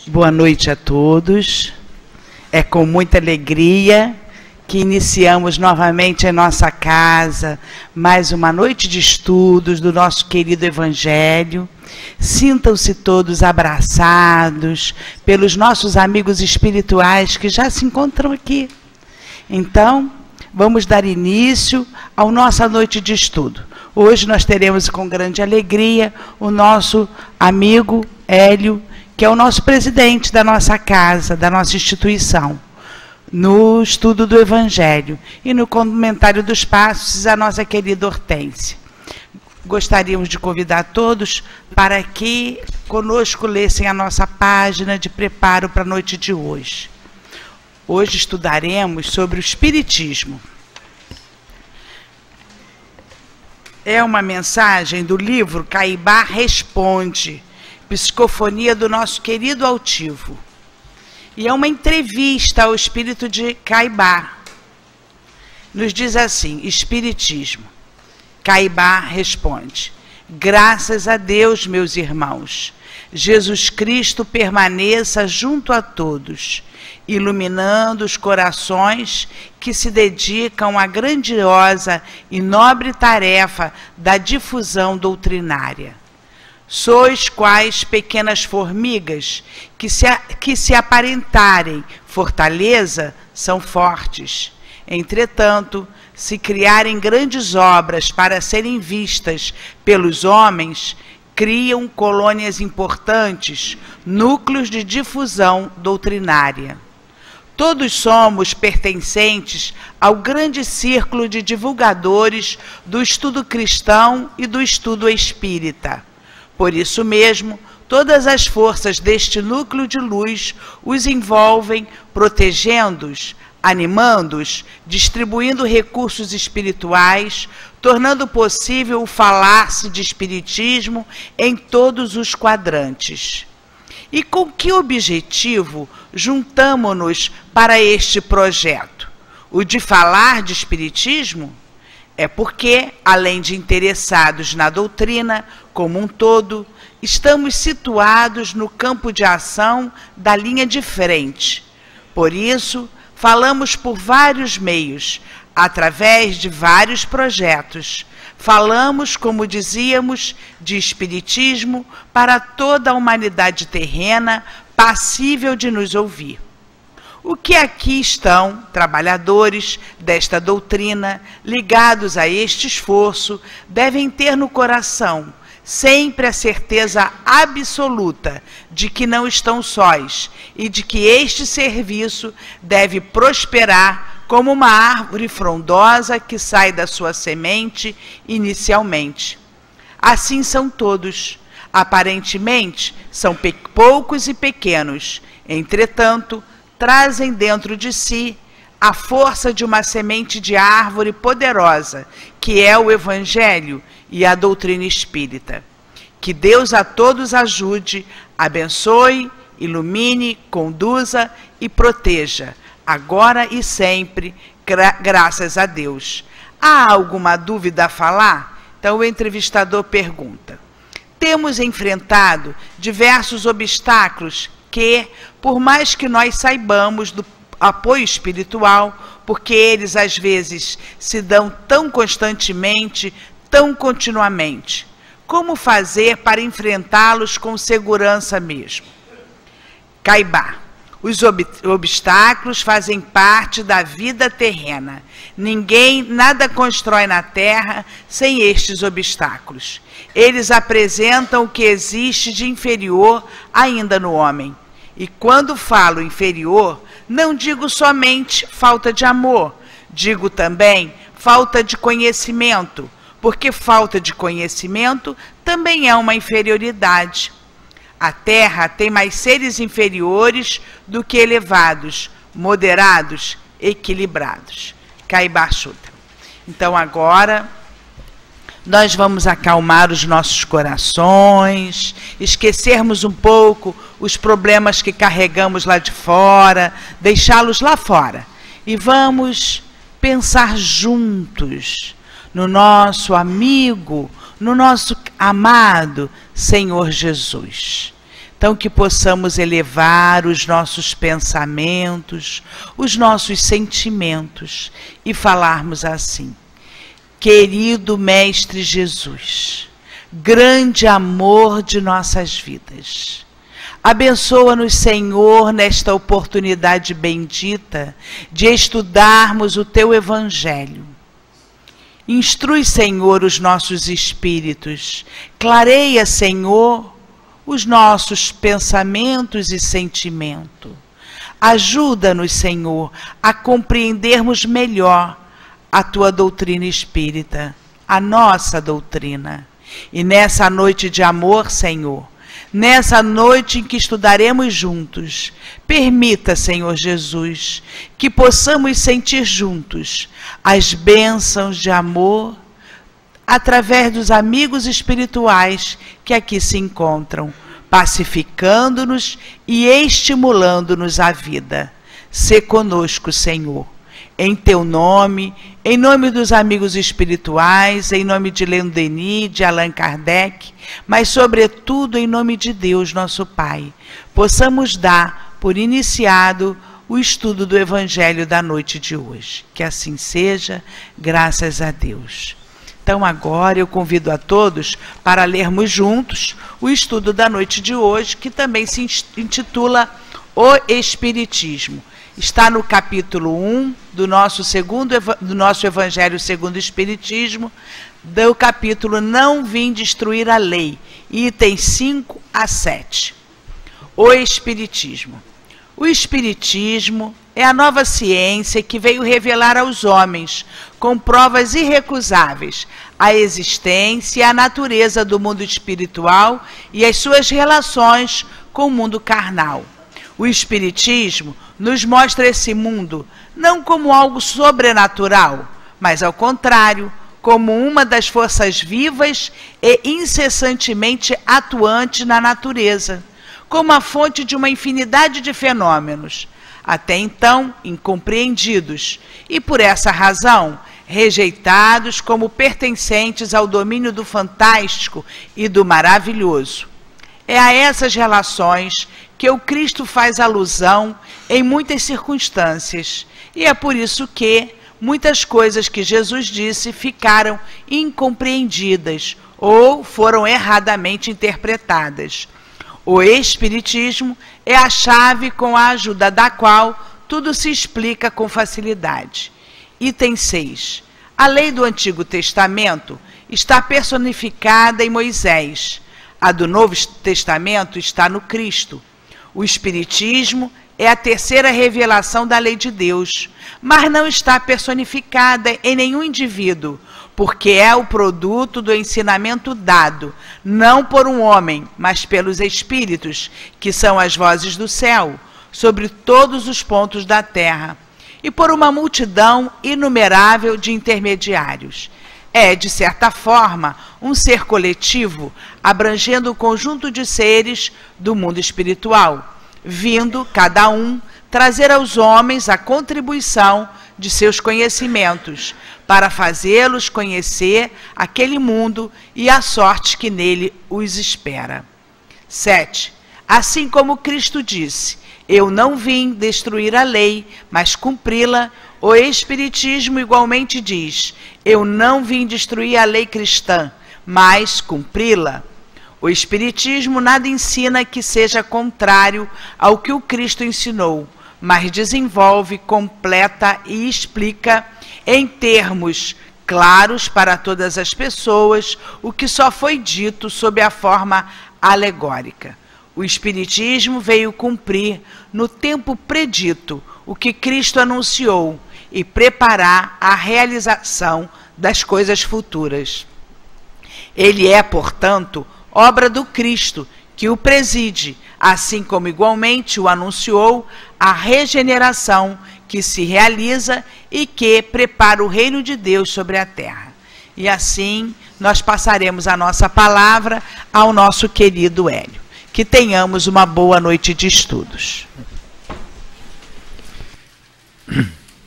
Boa noite a todos. É com muita alegria que iniciamos novamente em nossa casa mais uma noite de estudos do nosso querido Evangelho. Sintam-se todos abraçados pelos nossos amigos espirituais que já se encontram aqui. Então, vamos dar início à nossa noite de estudo. Hoje nós teremos com grande alegria o nosso amigo Hélio, que é o nosso presidente da nossa casa, da nossa instituição, no estudo do Evangelho. E no comentário dos passos, a nossa querida Hortência. Gostaríamos de convidar todos para que conosco lessem a nossa página de preparo para a noite de hoje. Hoje estudaremos sobre o Espiritismo. É uma mensagem do livro Caibá Responde, Psicofonia do nosso querido Altivo. E é uma entrevista ao espírito de Caibá. Nos diz assim: Espiritismo. Caibá responde: graças a Deus, meus irmãos, Jesus Cristo permaneça junto a todos, iluminando os corações que se dedicam à grandiosa e nobre tarefa da difusão doutrinária. Sois quais pequenas formigas que se aparentarem fortaleza, são fortes. Entretanto, se criarem grandes obras para serem vistas pelos homens, criam colônias importantes, núcleos de difusão doutrinária. Todos somos pertencentes ao grande círculo de divulgadores do estudo cristão e do estudo espírita. Por isso mesmo, todas as forças deste núcleo de luz os envolvem, protegendo-os, animando-os, distribuindo recursos espirituais, tornando possível o falar-se de espiritismo em todos os quadrantes. E com que objetivo juntamo-nos para este projeto? O de falar de espiritismo? É porque, além de interessados na doutrina como um todo, estamos situados no campo de ação da linha de frente. Por isso, falamos por vários meios, através de vários projetos. Falamos, como dizíamos, de espiritismo para toda a humanidade terrena passível de nos ouvir. O que aqui estão trabalhadores desta doutrina, ligados a este esforço, devem ter no coração sempre a certeza absoluta de que não estão sós e de que este serviço deve prosperar como uma árvore frondosa que sai da sua semente inicialmente. Assim são todos. Aparentemente, são poucos e pequenos. Entretanto, trazem dentro de si a força de uma semente de árvore poderosa, que é o Evangelho e a doutrina espírita. Que Deus a todos ajude, abençoe, ilumine, conduza e proteja, agora e sempre, graças a Deus. Há alguma dúvida a falar? Então o entrevistador pergunta. Temos enfrentado diversos obstáculos que, por mais que nós saibamos do apoio espiritual, porque eles às vezes se dão tão constantemente, tão continuamente, como fazer para enfrentá-los com segurança mesmo? Caibá. Os obstáculos fazem parte da vida terrena. Nada constrói na terra sem estes obstáculos. Eles apresentam o que existe de inferior ainda no homem. E quando falo inferior, não digo somente falta de amor, digo também falta de conhecimento, porque falta de conhecimento também é uma inferioridade. A Terra tem mais seres inferiores do que elevados, moderados, equilibrados. Caibá chuta. Então agora nós vamos acalmar os nossos corações, esquecermos um pouco os problemas que carregamos lá de fora, deixá-los lá fora. E vamos pensar juntos no nosso amigo, no nosso amado Senhor Jesus. Então, que possamos elevar os nossos pensamentos, os nossos sentimentos e falarmos assim: querido Mestre Jesus, grande amor de nossas vidas, abençoa-nos, Senhor, nesta oportunidade bendita de estudarmos o Teu Evangelho. Instrui, Senhor, os nossos espíritos, clareia, Senhor, os nossos pensamentos e sentimentos. Ajuda-nos, Senhor, a compreendermos melhor a Tua doutrina espírita, a nossa doutrina. E nessa noite de amor, Senhor, nessa noite em que estudaremos juntos, permita, Senhor Jesus, que possamos sentir juntos as bênçãos de amor através dos amigos espirituais que aqui se encontram, pacificando-nos e estimulando-nos à vida. Sê conosco, Senhor, em Teu nome, em nome dos amigos espirituais, em nome de Leon Denis, de Allan Kardec, mas sobretudo em nome de Deus, nosso Pai, possamos dar por iniciado o estudo do Evangelho da noite de hoje. Que assim seja, graças a Deus. Então agora eu convido a todos para lermos juntos o estudo da noite de hoje, que também se intitula O Espiritismo. Está no capítulo 1 do nosso Evangelho segundo o Espiritismo, do capítulo Não Vim Destruir a Lei, itens 5 a 7. O Espiritismo. O Espiritismo é a nova ciência que veio revelar aos homens, com provas irrecusáveis, a existência e a natureza do mundo espiritual e as suas relações com o mundo carnal. O Espiritismo nos mostra esse mundo não como algo sobrenatural, mas ao contrário, como uma das forças vivas e incessantemente atuantes na natureza, como a fonte de uma infinidade de fenômenos, até então incompreendidos e, por essa razão, rejeitados como pertencentes ao domínio do fantástico e do maravilhoso. É a essas relações que o Cristo faz alusão em muitas circunstâncias, e é por isso que muitas coisas que Jesus disse ficaram incompreendidas ou foram erradamente interpretadas. O Espiritismo é a chave com a ajuda da qual tudo se explica com facilidade. Item 6. A lei do Antigo Testamento está personificada em Moisés. A do Novo Testamento está no Cristo. O Espiritismo é a terceira revelação da lei de Deus, mas não está personificada em nenhum indivíduo, porque é o produto do ensinamento dado, não por um homem, mas pelos Espíritos, que são as vozes do céu, sobre todos os pontos da terra, e por uma multidão inumerável de intermediários. É, de certa forma, um ser coletivo, abrangendo o conjunto de seres do mundo espiritual, vindo, cada um, trazer aos homens a contribuição de seus conhecimentos, para fazê-los conhecer aquele mundo e a sorte que nele os espera. 7. Assim como Cristo disse: eu não vim destruir a lei, mas cumpri-la, o Espiritismo igualmente diz: eu não vim destruir a lei cristã, mas cumpri-la. O Espiritismo nada ensina que seja contrário ao que o Cristo ensinou, mas desenvolve, completa e explica em termos claros para todas as pessoas o que só foi dito sob a forma alegórica. O Espiritismo veio cumprir no tempo predito o que Cristo anunciou e preparar a realização das coisas futuras. Ele é, portanto, obra do Cristo, que o preside, assim como igualmente o anunciou a regeneração que se realiza e que prepara o reino de Deus sobre a terra. E assim nós passaremos a nossa palavra ao nosso querido Hélio. Que tenhamos uma boa noite de estudos.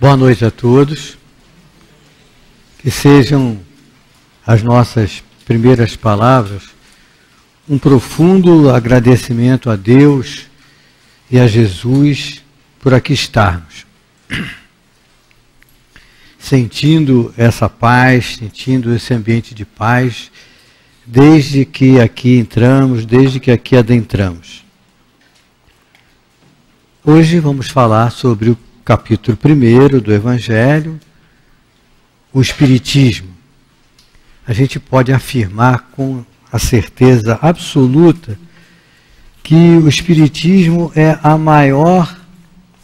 Boa noite a todos. Que sejam as nossas primeiras palavras um profundo agradecimento a Deus e a Jesus por aqui estarmos. Sentindo essa paz, sentindo esse ambiente de paz, desde que aqui entramos, desde que aqui adentramos. Hoje vamos falar sobre o capítulo 1 do Evangelho, o Espiritismo. A gente pode afirmar com a certeza absoluta que o Espiritismo é a maior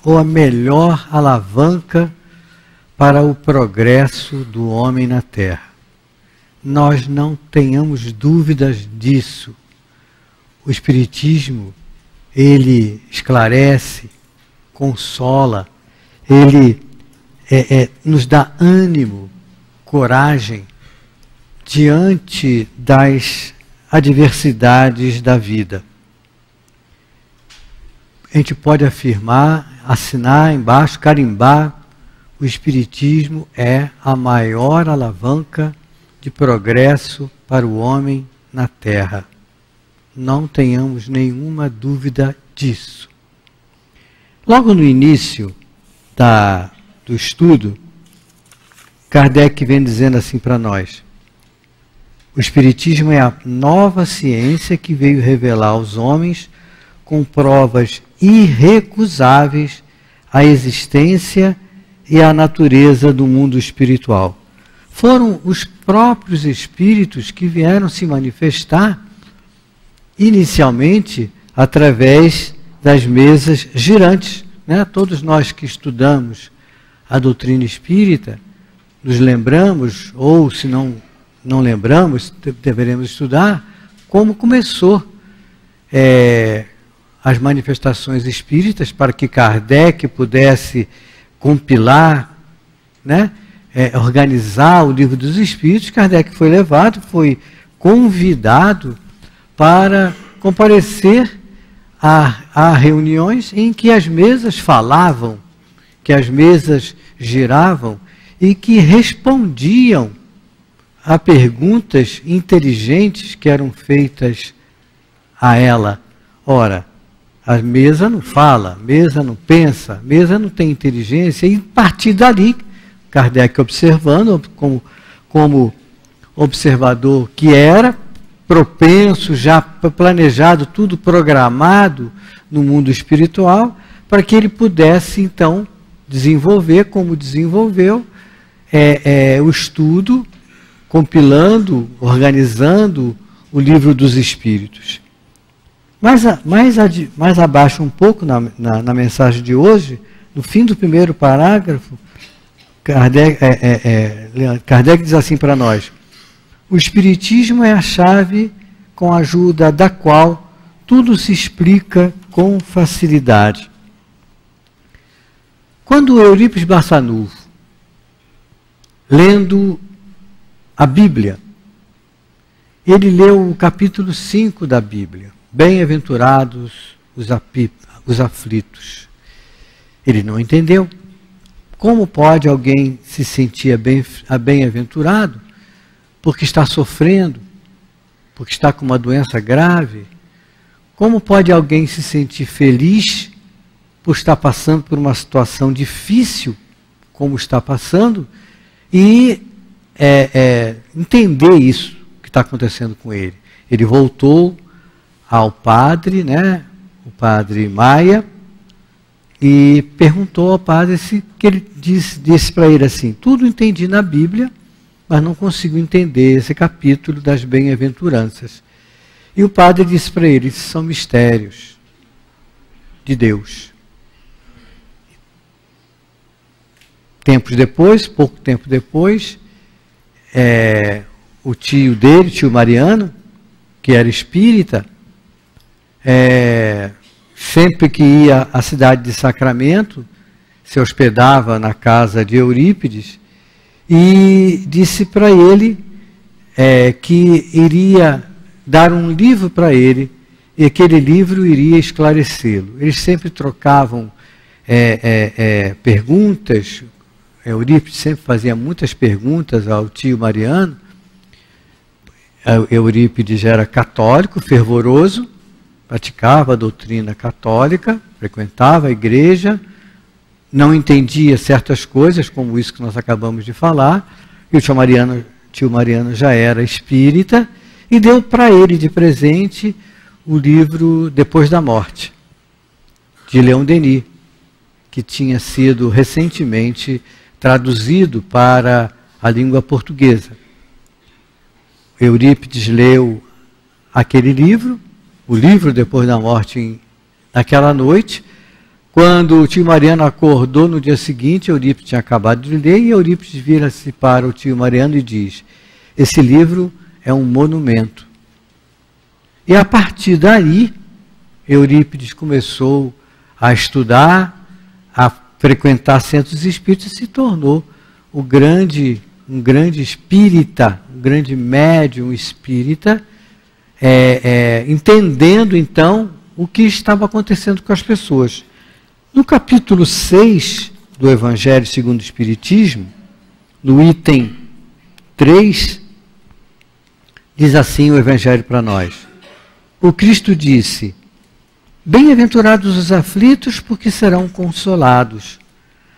ou a melhor alavanca para o progresso do homem na Terra. Nós não tenhamos dúvidas disso. O Espiritismo, ele esclarece, consola, ele nos dá ânimo, coragem diante das adversidades da vida. A gente pode afirmar, assinar embaixo, carimbar, o Espiritismo é a maior alavanca de progresso para o homem na Terra. Não tenhamos nenhuma dúvida disso. Logo no início do estudo, Kardec vem dizendo assim para nós: o Espiritismo é a nova ciência que veio revelar aos homens, com provas irrecusáveis, a existência e a natureza do mundo espiritual. Foram os próprios espíritos que vieram se manifestar inicialmente através das mesas girantes, né? Todos nós que estudamos a doutrina espírita, nos lembramos, ou se não lembramos, deveremos estudar como começou as manifestações espíritas, para que Kardec pudesse compilar, né? Organizar o Livro dos Espíritos. Kardec foi levado, foi convidado para comparecer a reuniões em que as mesas falavam, que as mesas giravam e que respondiam a perguntas inteligentes que eram feitas a ela. Ora, a mesa não fala, a mesa não pensa, a mesa não tem inteligência, e a partir dali, Kardec observando, como observador que era, propenso, já planejado, tudo programado no mundo espiritual, para que ele pudesse então desenvolver, como desenvolveu, o estudo, compilando, organizando o Livro dos Espíritos. Mais abaixo um pouco, na mensagem de hoje, no fim do primeiro parágrafo, Kardec diz assim para nós: o Espiritismo é a chave com a ajuda da qual tudo se explica com facilidade. Quando Eurípides Barçanufo, lendo a Bíblia, ele leu o capítulo 5 da Bíblia, bem-aventurados os aflitos. Ele não entendeu. Como pode alguém se sentir bem-aventurado porque está sofrendo, porque está com uma doença grave? Como pode alguém se sentir feliz por estar passando por uma situação difícil, como está passando, e entender isso que está acontecendo com ele? Ele voltou ao padre, né, o padre Maia, e perguntou ao padre que ele disse para ele assim: tudo entendi na Bíblia, mas não consigo entender esse capítulo das bem-aventuranças. E o padre disse para ele: esses são mistérios de Deus. Pouco tempo depois, o tio dele, tio Mariano, que era espírita, sempre que ia à cidade de Sacramento, se hospedava na casa de Eurípides, e disse para ele que iria dar um livro para ele, e aquele livro iria esclarecê-lo. Eles sempre trocavam perguntas. Eurípides sempre fazia muitas perguntas ao tio Mariano, Eurípides era católico, fervoroso, praticava a doutrina católica, frequentava a igreja, não entendia certas coisas, como isso que nós acabamos de falar, e o tio Mariano já era espírita, e deu para ele de presente o livro Depois da Morte, de Leon Denis, que tinha sido recentemente traduzido para a língua portuguesa. Eurípides leu aquele livro, o livro Depois da Morte, naquela noite. Quando o tio Mariano acordou no dia seguinte, Eurípides tinha acabado de ler, e Eurípides vira-se para o tio Mariano e diz: esse livro é um monumento. E a partir daí, Eurípides começou a estudar, a frequentar centros espíritas, e se tornou um grande espírita, um grande médium espírita, entendendo então o que estava acontecendo com as pessoas. No capítulo 6 do Evangelho segundo o Espiritismo, no item 3, diz assim o Evangelho para nós: o Cristo disse: bem-aventurados os aflitos, porque serão consolados.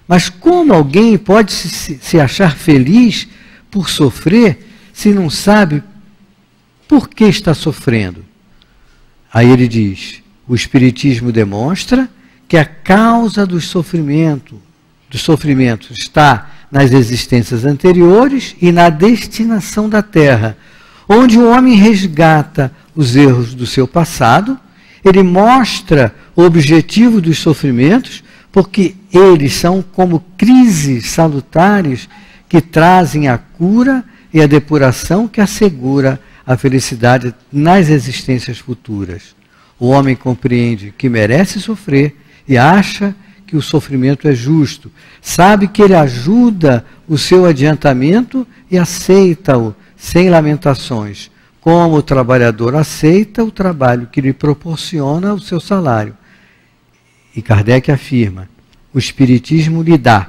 Mas como alguém pode se achar feliz por sofrer, se não sabe por que está sofrendo? Aí ele diz: o Espiritismo demonstra que a causa do sofrimento está nas existências anteriores e na destinação da Terra, onde o homem resgata os erros do seu passado. Ele mostra o objetivo dos sofrimentos, porque eles são como crises salutares que trazem a cura e a depuração que assegura a felicidade nas existências futuras. O homem compreende que merece sofrer e acha que o sofrimento é justo. Sabe que ele ajuda o seu adiantamento e aceita-o sem lamentações, como o trabalhador aceita o trabalho que lhe proporciona o seu salário. E Kardec afirma: o Espiritismo lhe dá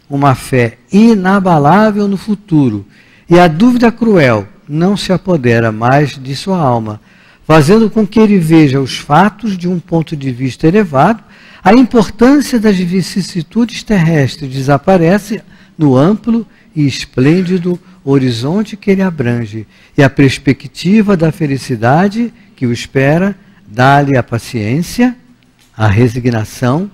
uma fé inabalável no futuro, e a dúvida cruel não se apodera mais de sua alma, fazendo com que ele veja os fatos de um ponto de vista elevado. A importância das vicissitudes terrestres desaparece no amplo e esplêndido horizonte que ele abrange, e a perspectiva da felicidade que o espera dá-lhe a paciência, a resignação,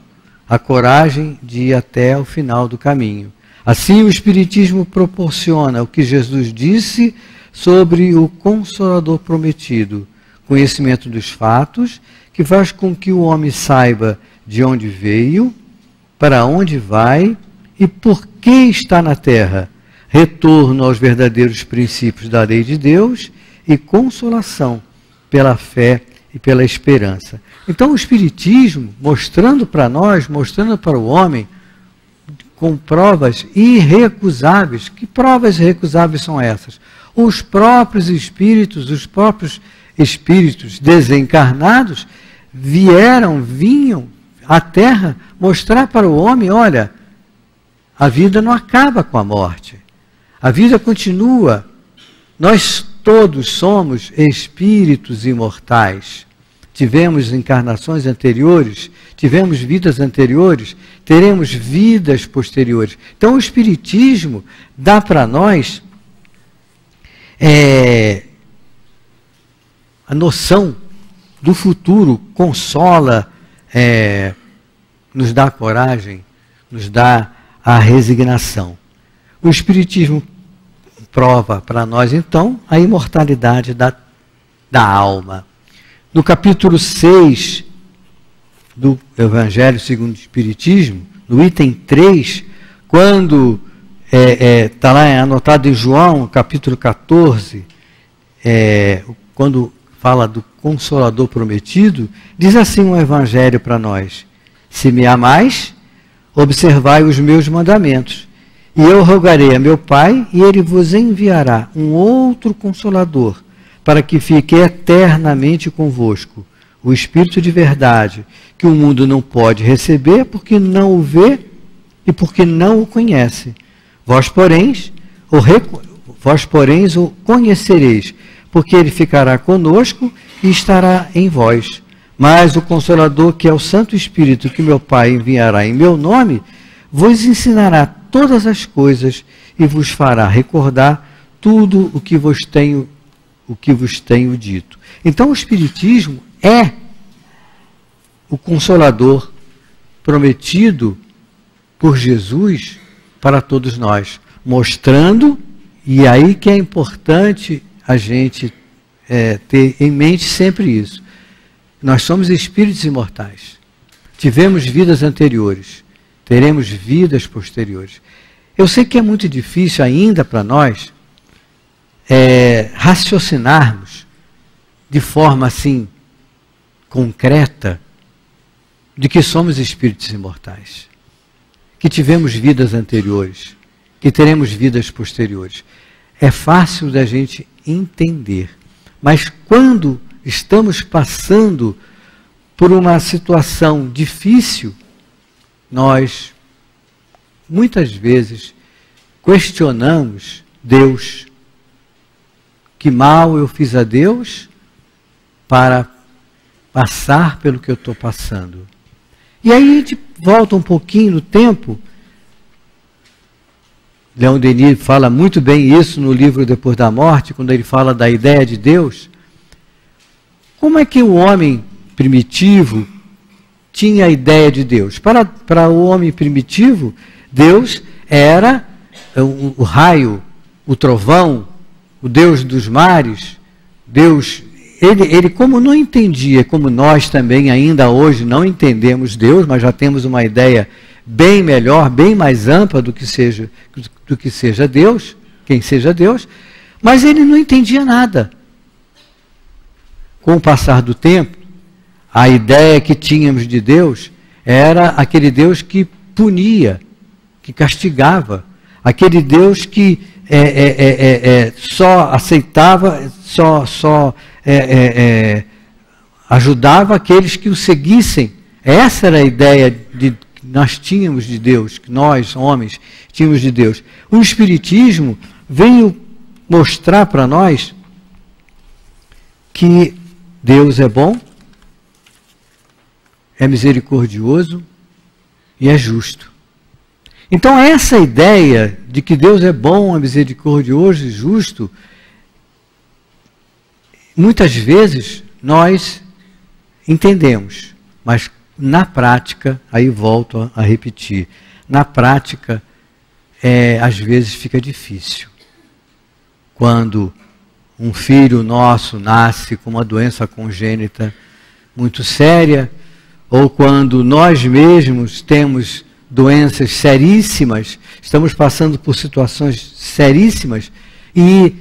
a coragem de ir até o final do caminho. Assim, o Espiritismo proporciona o que Jesus disse sobre o Consolador prometido: conhecimento dos fatos, que faz com que o homem saiba de onde veio, para onde vai e por que está na Terra, retorno aos verdadeiros princípios da lei de Deus e consolação pela fé e pela esperança. Então o Espiritismo, mostrando para nós, mostrando para o homem, com provas irrecusáveis. Que provas irrecusáveis são essas? Os próprios espíritos desencarnados vinham à Terra mostrar para o homem: olha, a vida não acaba com a morte. A vida continua. Nós todos somos espíritos imortais. Tivemos encarnações anteriores, tivemos vidas anteriores, teremos vidas posteriores. Então o Espiritismo dá para nós a noção do futuro, consola, nos dá coragem, nos dá a resignação. O Espiritismo prova para nós, então, a imortalidade da alma. No capítulo 6 do Evangelho segundo o Espiritismo, no item 3, quando está lá anotado em João, capítulo 14, quando fala do Consolador prometido, diz assim um Evangelho para nós: se me amais, observai os meus mandamentos, e eu rogarei a meu Pai, e ele vos enviará um outro Consolador, para que fique eternamente convosco, o Espírito de verdade, que o mundo não pode receber, porque não o vê e porque não o conhece. Vós, porém, o conhecereis, porque ele ficará conosco e estará em vós. Mas o Consolador, que é o Santo Espírito, que meu Pai enviará em meu nome, vos ensinará todas as coisas e vos fará recordar tudo o que vos tenho dito. Então o Espiritismo é o Consolador prometido por Jesus para todos nós, mostrando, e aí que é importante a gente ter em mente sempre isso. Nós somos espíritos imortais. Tivemos vidas anteriores. Teremos vidas posteriores. Eu sei que é muito difícil ainda para nós raciocinarmos de forma assim concreta de que somos espíritos imortais, que tivemos vidas anteriores, que teremos vidas posteriores. É fácil da gente entender, mas quando estamos passando por uma situação difícil, nós muitas vezes questionamos Deus. Que mal eu fiz a Deus para passar pelo que eu estou passando? E aí a gente volta um pouquinho no tempo. Leon Denis fala muito bem isso no livro Depois da Morte, quando ele fala da ideia de Deus. Como é que o homem primitivo tinha a ideia de Deus? Para o homem primitivo, Deus era o raio, o trovão, o Deus dos mares. Deus, ele como não entendia, como nós também ainda hoje não entendemos Deus, mas já temos uma ideia bem melhor, bem mais ampla do que seja Deus, quem seja Deus, mas ele não entendia nada. Com o passar do tempo, a ideia que tínhamos de Deus era aquele Deus que punia, que castigava, aquele Deus que só aceitava, só ajudava aqueles que o seguissem. Essa era a ideia que nós tínhamos de Deus, que nós, homens, tínhamos de Deus. O Espiritismo veio mostrar para nós que Deus é bom, é misericordioso e é justo. Então essa ideia de que Deus é bom, é misericordioso e justo, muitas vezes nós entendemos, mas na prática, aí volto a repetir, na prática às vezes fica difícil. Quando um filho nosso nasce com uma doença congênita muito séria, ou quando nós mesmos temos doenças seríssimas, estamos passando por situações seríssimas e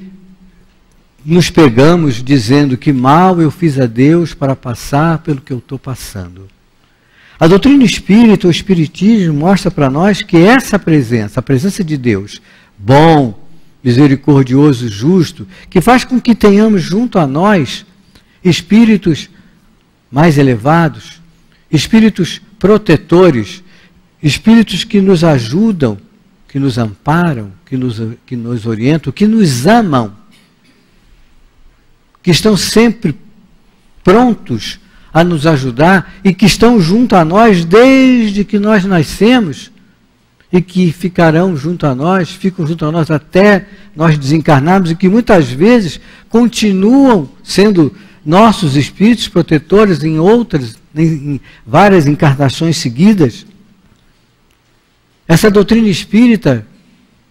nos pegamos dizendo que mal eu fiz a Deus para passar pelo que eu estou passando. A doutrina espírita, o Espiritismo, mostra para nós que essa presença, a presença de Deus, bom, misericordioso, justo, que faz com que tenhamos junto a nós espíritos mais elevados, espíritos protetores, espíritos que nos ajudam, que nos amparam, que nos orientam, que nos amam, que estão sempre prontos a nos ajudar e que estão junto a nós desde que nós nascemos e que ficam junto a nós até nós desencarnarmos e que muitas vezes continuam sendo nossos espíritos protetores em várias encarnações seguidas. Essa doutrina espírita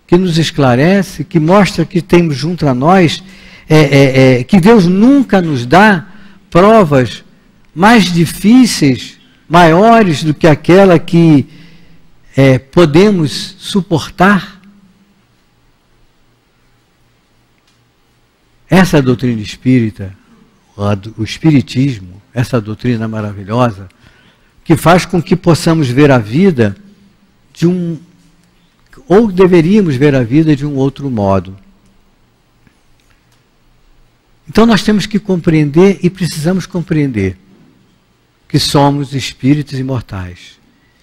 que nos esclarece, que mostra que temos junto a nós, que Deus nunca nos dá provas mais difíceis, maiores do que aquela que podemos suportar. Essa doutrina espírita, o Espiritismo, essa doutrina maravilhosa, que faz com que possamos ver a vida ou deveríamos ver a vida de um outro modo. Então nós temos que compreender e precisamos compreender que somos espíritos imortais,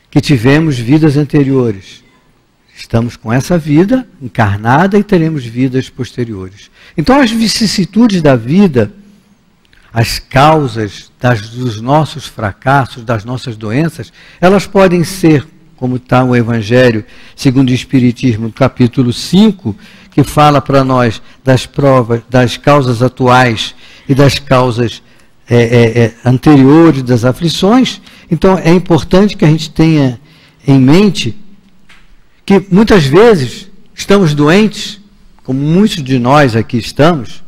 que tivemos vidas anteriores, Estamos com essa vida encarnada e teremos vidas posteriores. Então as vicissitudes da vida, as causas dos nossos fracassos, das nossas doenças, elas podem ser, como está o Evangelho segundo o Espiritismo, no capítulo 5, que fala para nós das provas, das causas atuais e das causas anteriores das aflições. Então é importante que a gente tenha em mente que muitas vezes estamos doentes, como muitos de nós aqui estamos,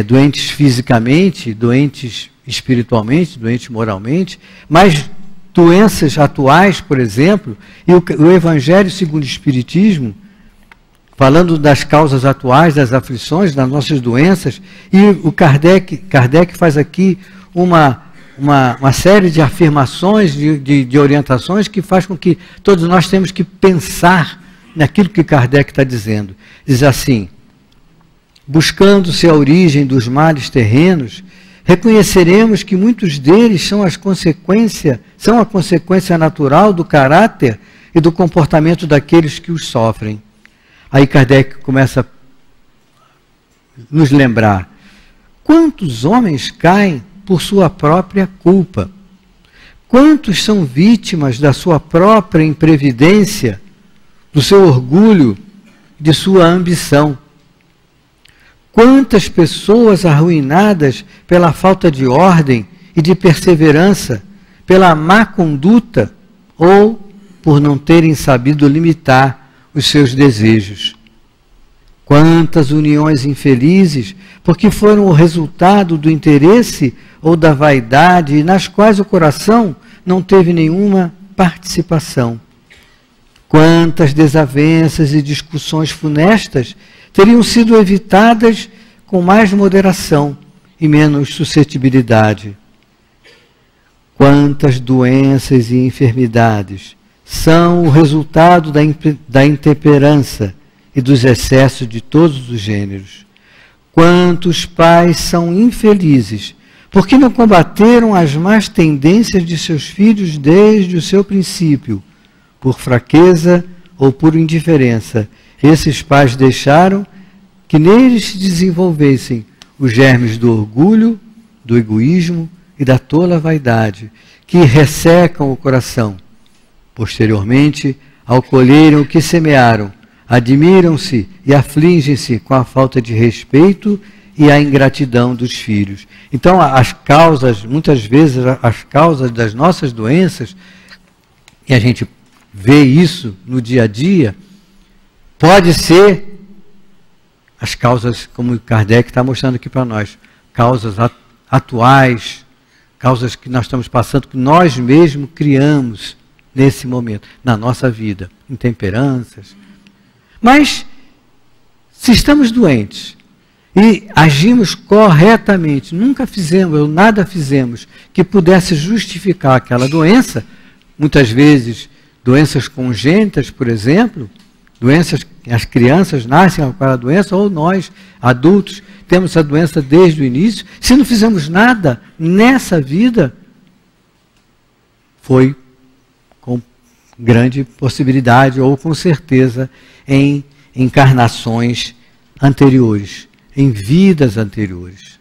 doentes fisicamente, doentes espiritualmente, doentes moralmente, mas doenças atuais, por exemplo, e o Evangelho segundo o Espiritismo, falando das causas atuais, das aflições, das nossas doenças, e o Kardec faz aqui uma série de afirmações, de orientações, que faz com que todos nós temos que pensar naquilo que Kardec está dizendo. Diz assim: buscando-se a origem dos males terrenos, reconheceremos que muitos deles são a consequência natural do caráter e do comportamento daqueles que os sofrem. Aí Kardec começa a nos lembrar: quantos homens caem por sua própria culpa? Quantos são vítimas da sua própria imprevidência, do seu orgulho, de sua ambição? Quantas pessoas arruinadas pela falta de ordem e de perseverança, pela má conduta ou por não terem sabido limitar os seus desejos? Quantas uniões infelizes, porque foram o resultado do interesse ou da vaidade, e nas quais o coração não teve nenhuma participação? Quantas desavenças e discussões funestas teriam sido evitadas com mais moderação e menos suscetibilidade? Quantas doenças e enfermidades são o resultado da intemperança e dos excessos de todos os gêneros? Quantos pais são infelizes porque não combateram as más tendências de seus filhos desde o seu princípio, por fraqueza ou por indiferença? Esses pais deixaram que neles se desenvolvessem os germes do orgulho, do egoísmo e da tola vaidade, que ressecam o coração. Posteriormente, ao colherem o que semearam, admiram-se e afligem-se com a falta de respeito e a ingratidão dos filhos. Então, as causas, muitas vezes, as causas das nossas doenças, e a gente vê isso no dia a dia, pode ser as causas, como Kardec está mostrando aqui para nós, causas atuais, causas que nós estamos passando, que nós mesmos criamos nesse momento, na nossa vida, intemperanças. Mas, se estamos doentes e agimos corretamente, nunca fizemos, ou nada fizemos, que pudesse justificar aquela doença, muitas vezes doenças congênitas, por exemplo, doenças, as crianças nascem com aquela doença, ou nós, adultos, temos essa doença desde o início. Se não fizemos nada nessa vida, foi com grande possibilidade, ou com certeza, em encarnações anteriores, em vidas anteriores.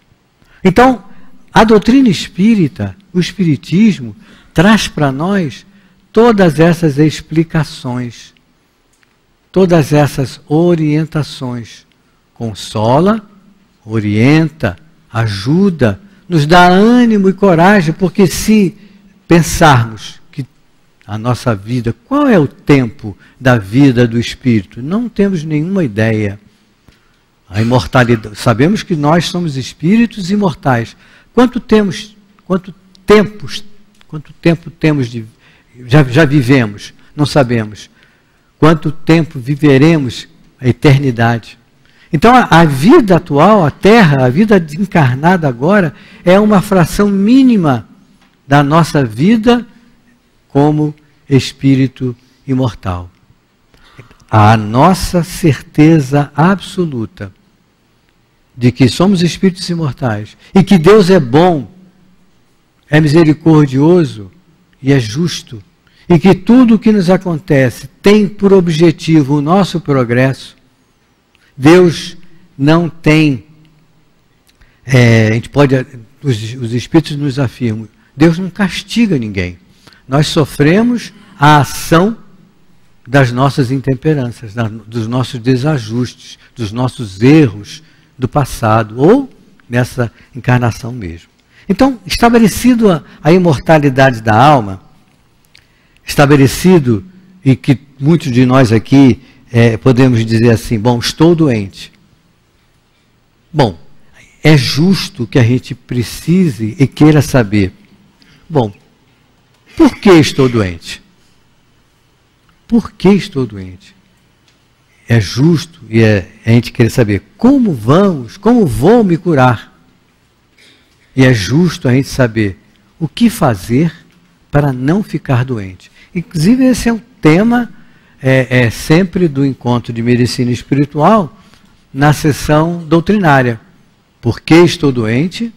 Então, a doutrina espírita, o espiritismo, traz para nós todas essas explicações, todas essas orientações. Consola, orienta, ajuda, nos dá ânimo e coragem, porque se pensarmos que a nossa vida, qual é o tempo da vida do espírito? Não temos nenhuma ideia. A imortalidade, sabemos que nós somos espíritos imortais. Quanto tempo temos de já vivemos? Não sabemos. Quanto tempo viveremos a eternidade? Então a vida atual, a Terra, a vida encarnada agora, é uma fração mínima da nossa vida como espírito imortal. A nossa certeza absoluta de que somos espíritos imortais e que Deus é bom, é misericordioso e é justo, e que tudo o que nos acontece tem por objetivo o nosso progresso, Deus não tem, a gente pode, os Espíritos nos afirmam, Deus não castiga ninguém. Nós sofremos a ação das nossas intemperanças, dos nossos desajustes, dos nossos erros do passado, ou nessa encarnação mesmo. Então, estabelecido a imortalidade da alma, estabelecido, e que muitos de nós aqui podemos dizer assim, bom, estou doente. Bom, é justo que a gente precise e queira saber, bom, por que estou doente? Por que estou doente? É justo e a gente querer saber como vou me curar? E é justo a gente saber o que fazer para não ficar doente. Inclusive, esse é um tema sempre do encontro de medicina espiritual na sessão doutrinária. Por que estou doente?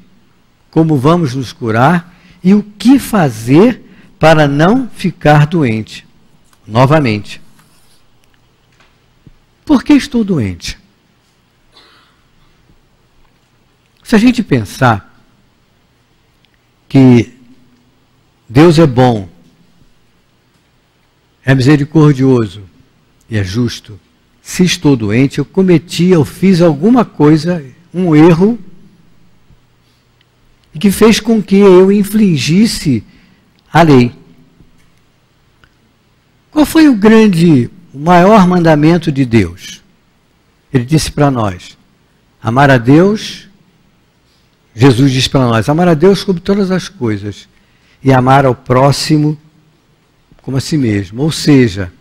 Como vamos nos curar? E o que fazer para não ficar doente? Novamente. Por que estou doente? Se a gente pensar que Deus é bom, é misericordioso e é justo, se estou doente, eu fiz alguma coisa, um erro, que fez com que eu infringisse a lei. Qual foi o maior mandamento de Deus? Ele disse para nós, amar a Deus, Jesus disse para nós, amar a Deus sobre todas as coisas e amar ao próximo como a si mesmo. Ou seja,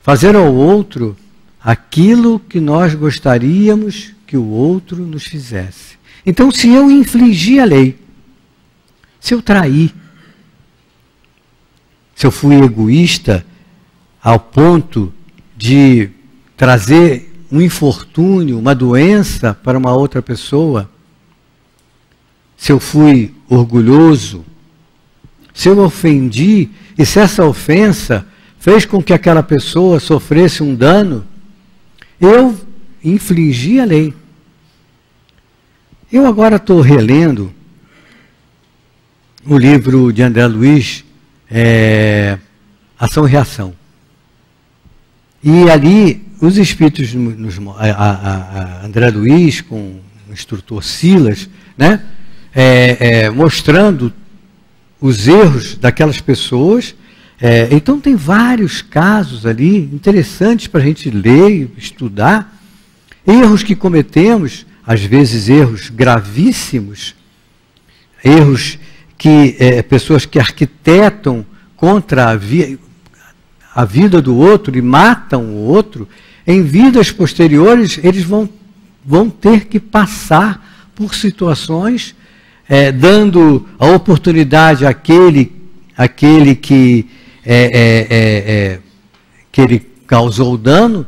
fazer ao outro aquilo que nós gostaríamos que o outro nos fizesse. Então, se eu infringir a lei, se eu trair, se eu fui egoísta ao ponto de trazer um infortúnio, uma doença para uma outra pessoa, se eu fui orgulhoso, se eu ofendi, e se essa ofensa fez com que aquela pessoa sofresse um dano, eu infringi a lei. Eu agora estou relendo o livro de André Luiz, Ação e Reação. E ali, os espíritos, André Luiz, com o instrutor Silas, né, mostrando os erros daquelas pessoas. Então, tem vários casos ali interessantes para a gente ler e estudar. Erros que cometemos, às vezes erros gravíssimos, erros que pessoas que arquitetam contra a vida do outro e matam o outro, em vidas posteriores eles vão ter que passar por situações dando a oportunidade àquele que ele causou o dano,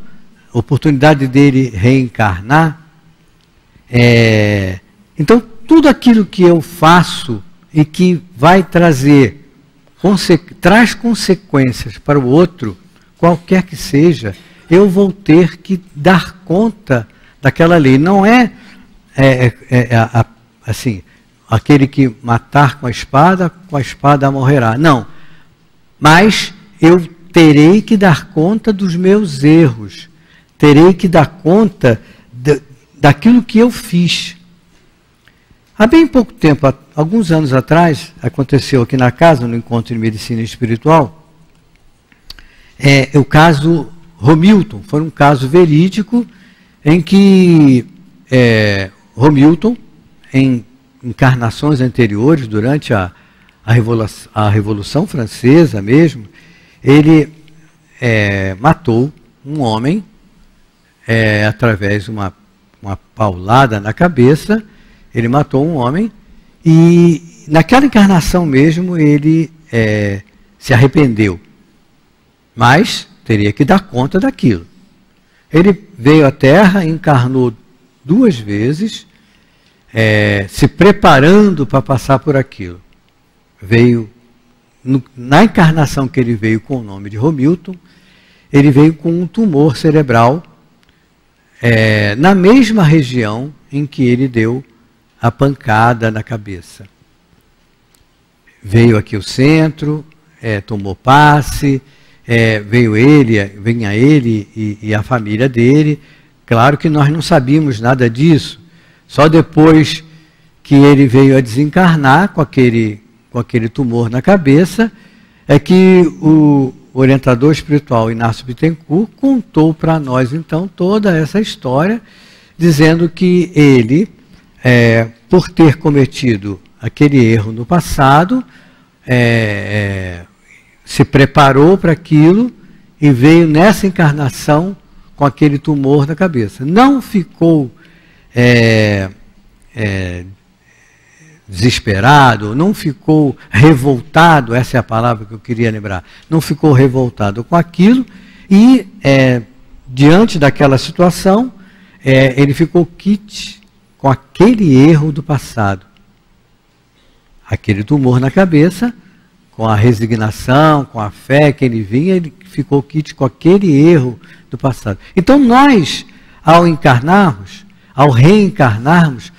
oportunidade dele reencarnar. Então, tudo aquilo que eu faço e que vai traz consequências para o outro, qualquer que seja, eu vou ter que dar conta daquela lei. Não assim, aquele que matar com a espada morrerá. Não. Mas eu terei que dar conta dos meus erros. Terei que dar conta daquilo que eu fiz. Há bem pouco tempo, alguns anos atrás, aconteceu aqui na casa, no Encontro de Medicina Espiritual, o caso Romilton. Foi um caso verídico em que Romilton, em encarnações anteriores, durante a Revolução Francesa mesmo, ele matou um homem através de uma paulada na cabeça. Ele matou um homem e naquela encarnação mesmo ele se arrependeu, mas teria que dar conta daquilo. Ele veio à Terra, encarnou 2 vezes, se preparando para passar por aquilo. Veio na encarnação que ele veio com o nome de Romilton, ele veio com um tumor cerebral na mesma região em que ele deu a pancada na cabeça. Veio aqui o centro, tomou passe, vinha ele e a família dele. Claro que nós não sabíamos nada disso. Só depois que ele veio a desencarnar com aquele tumor na cabeça, é que o orientador espiritual Inácio Bittencourt contou para nós, então, toda essa história, dizendo que ele, por ter cometido aquele erro no passado, se preparou para aquilo e veio nessa encarnação com aquele tumor na cabeça. Não ficou desesperado, não ficou revoltado, essa é a palavra que eu queria lembrar, não ficou revoltado com aquilo e, diante daquela situação, ele ficou quite com aquele erro do passado. Aquele tumor na cabeça, com a resignação, com a fé que ele vinha, ele ficou quite com aquele erro do passado. Então nós, ao encarnarmos, ao reencarnarmos,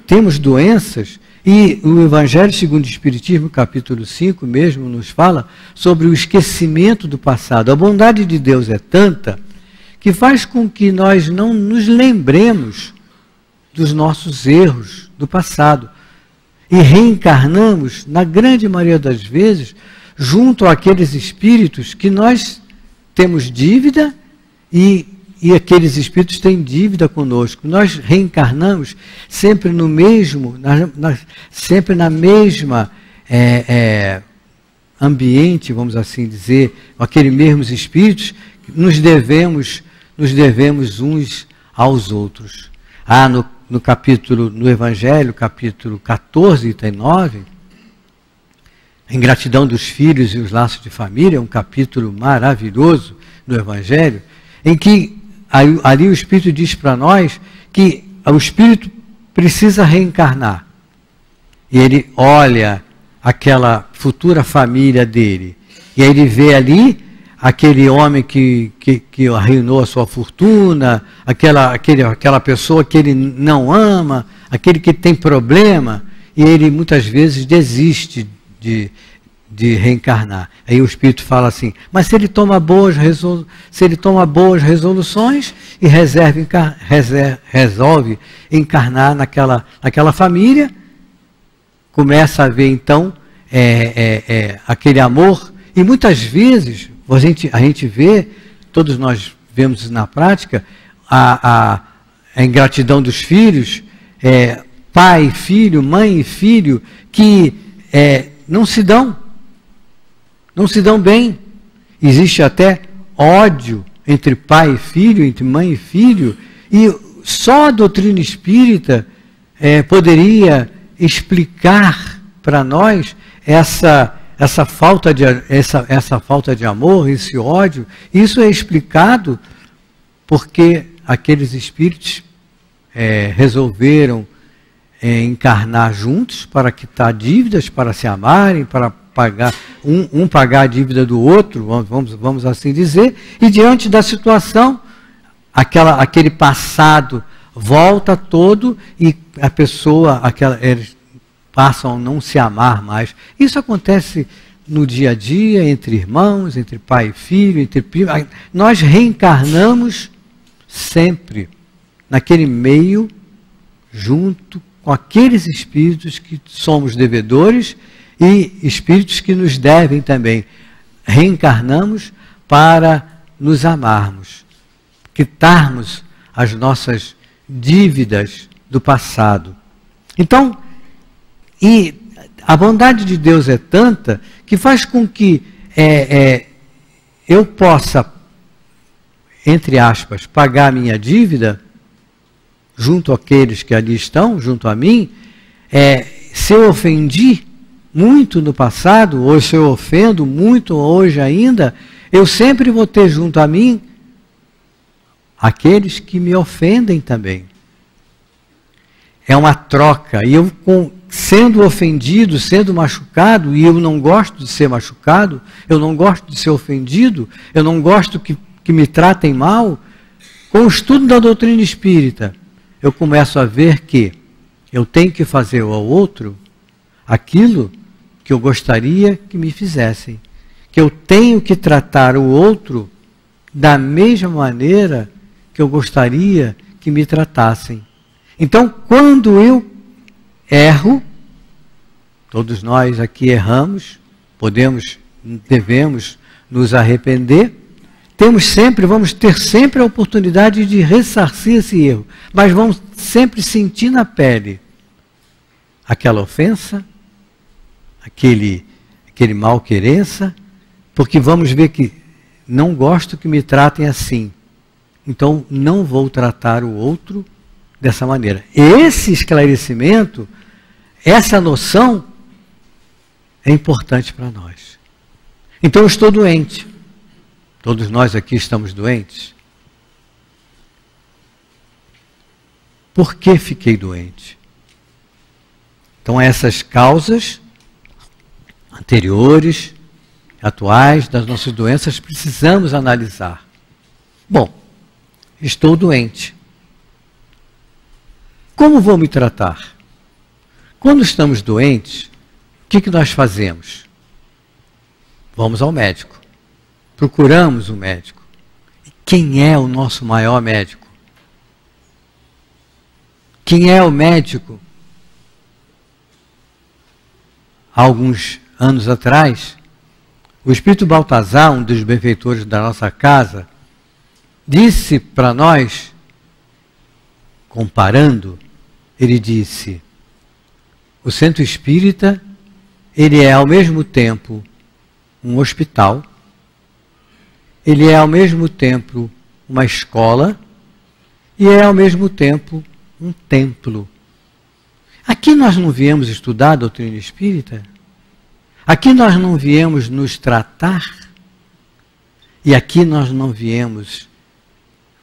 temos doenças, e o Evangelho segundo o Espiritismo, capítulo 5 mesmo, nos fala sobre o esquecimento do passado. A bondade de Deus é tanta que faz com que nós não nos lembremos dos nossos erros do passado. E reencarnamos, na grande maioria das vezes, junto àqueles espíritos que nós temos dívida e aqueles espíritos têm dívida conosco. Nós reencarnamos sempre no mesmo, sempre na mesma ambiente, vamos assim dizer, aqueles mesmos espíritos, nos devemos uns aos outros. No Evangelho, capítulo 14, item 9, a ingratidão dos filhos e os laços de família, é um capítulo maravilhoso do Evangelho, em que ali o Espírito diz para nós que o Espírito precisa reencarnar. E ele olha aquela futura família dele, e aí ele vê ali aquele homem que arruinou a sua fortuna, aquela pessoa que ele não ama, aquele que tem problema, e ele muitas vezes desiste de reencarnar. Aí o Espírito fala assim, mas se ele toma boas resoluções e resolve encarnar naquela família, começa a ver então aquele amor, e muitas vezes a gente vê, todos nós vemos isso na prática, a ingratidão dos filhos, pai e filho, mãe e filho, que não se dão bem. Existe até ódio entre pai e filho, entre mãe e filho, e só a doutrina espírita poderia explicar para nós essa falta de amor, esse ódio. Isso é explicado porque aqueles espíritos resolveram encarnar juntos para quitar dívidas, para se amarem, para pagar pagar a dívida do outro, vamos assim dizer, e diante da situação, aquele passado volta todo e a pessoa, eles passam a não se amar mais. Isso acontece no dia a dia, entre irmãos, entre pai e filho, entre primos. Nós reencarnamos sempre naquele meio, junto com aqueles espíritos que somos devedores e espíritos que nos devem também. Reencarnamos para nos amarmos, quitarmos as nossas dívidas do passado. Então, e a bondade de Deus é tanta que faz com que eu possa, entre aspas, pagar a minha dívida junto àqueles que ali estão, junto a mim. Se eu ofendi muito no passado, ou se eu ofendo muito hoje ainda, eu sempre vou ter junto a mim aqueles que me ofendem também. É uma troca, e eu sendo ofendido, sendo machucado, e eu não gosto de ser machucado, eu não gosto de ser ofendido, eu não gosto que me tratem mal, com o estudo da doutrina espírita, eu começo a ver que eu tenho que fazer ao outro aquilo que eu gostaria que me fizessem, que eu tenho que tratar o outro da mesma maneira que eu gostaria que me tratassem. Então, quando eu erro, todos nós aqui erramos, devemos nos arrepender, vamos ter sempre a oportunidade de ressarcir esse erro, mas vamos sempre sentir na pele aquela ofensa, aquele mal-querença, porque vamos ver que não gosto que me tratem assim, então não vou tratar o outro dessa maneira. Esse esclarecimento, essa noção é importante para nós. Então eu estou doente. Todos nós aqui estamos doentes. Por que fiquei doente? Então essas causas anteriores, atuais, das nossas doenças, precisamos analisar. Bom, estou doente. Como vou me tratar? Quando estamos doentes, o que nós fazemos? Vamos ao médico. Procuramos o médico. E quem é o nosso maior médico? Quem é o médico? Há alguns anos atrás, o Espírito Baltazar, um dos benfeitores da nossa casa, disse para nós, comparando, ele disse: o centro espírita, ele é ao mesmo tempo um hospital, ele é ao mesmo tempo uma escola e é ao mesmo tempo um templo. Aqui nós não viemos estudar a doutrina espírita? Aqui nós não viemos nos tratar? E aqui nós não viemos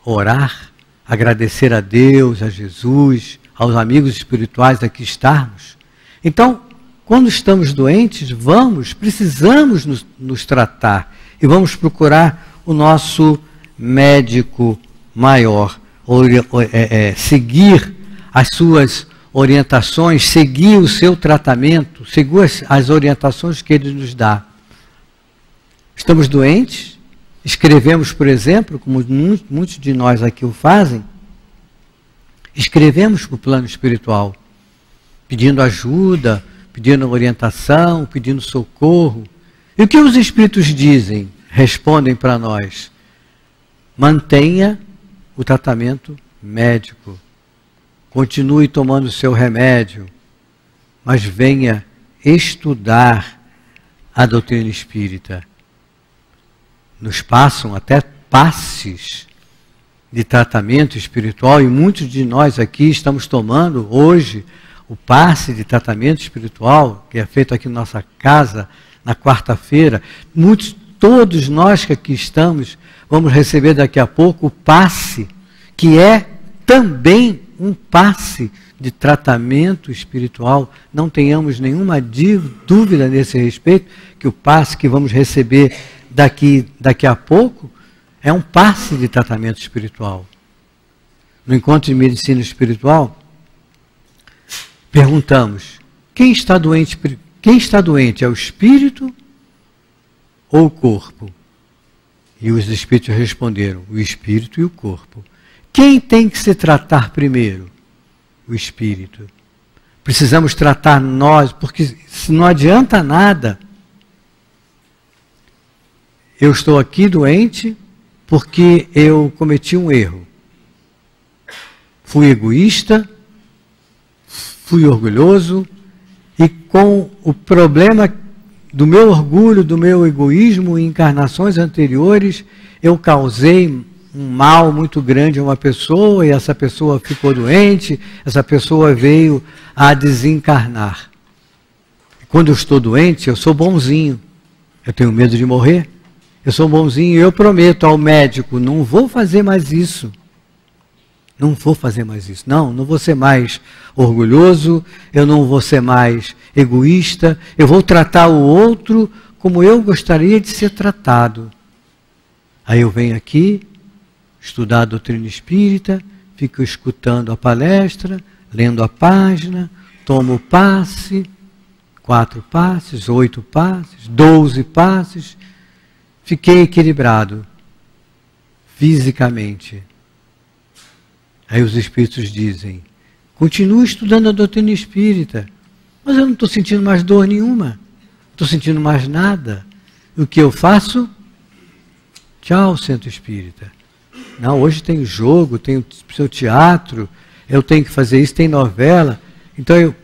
orar, agradecer a Deus, a Jesus, aos amigos espirituais aqui estarmos? Então, quando estamos doentes, precisamos nos tratar e vamos procurar o nosso médico maior, seguir as suas orientações, seguir o seu tratamento, seguir as orientações que ele nos dá. Estamos doentes, escrevemos, por exemplo, como muitos de nós aqui o fazem, escrevemos para o plano espiritual, pedindo ajuda, pedindo orientação, pedindo socorro. E o que os espíritos dizem? Respondem para nós: mantenha o tratamento médico, continue tomando o seu remédio, mas venha estudar a doutrina espírita. Nos passam até passes de tratamento espiritual e muitos de nós aqui estamos tomando hoje o passe de tratamento espiritual, que é feito aqui na nossa casa, na quarta-feira. Todos nós que aqui estamos, vamos receber daqui a pouco o passe, que é também um passe de tratamento espiritual. Não tenhamos nenhuma dúvida nesse respeito, que o passe que vamos receber daqui a pouco é um passe de tratamento espiritual. No encontro de medicina espiritual, perguntamos: quem está doente? Quem está doente é o espírito ou o corpo? E os espíritos responderam: o espírito e o corpo. Quem tem que se tratar primeiro? O espírito. Precisamos tratar nós, porque não adianta nada. Eu estou aqui doente porque eu cometi um erro. Fui egoísta, fui orgulhoso, e com o problema do meu orgulho, do meu egoísmo em encarnações anteriores, eu causei um mal muito grande a uma pessoa, e essa pessoa ficou doente, essa pessoa veio a desencarnar. Quando eu estou doente, eu sou bonzinho, eu tenho medo de morrer, eu sou bonzinho e eu prometo ao médico: não vou fazer mais isso. Não vou fazer mais isso. Não vou ser mais orgulhoso, eu não vou ser mais egoísta, eu vou tratar o outro como eu gostaria de ser tratado. Aí eu venho aqui, estudar a doutrina espírita, fico escutando a palestra, lendo a página, tomo o passe, 4 passes, 8 passes, 12 passes, fiquei equilibrado fisicamente. Aí os espíritos dizem, continue estudando a doutrina espírita, mas eu não estou sentindo mais dor nenhuma, não estou sentindo mais nada. O que eu faço? Tchau, centro espírita. Não, hoje tem jogo, tem o seu teatro, eu tenho que fazer isso, tem novela. Então eu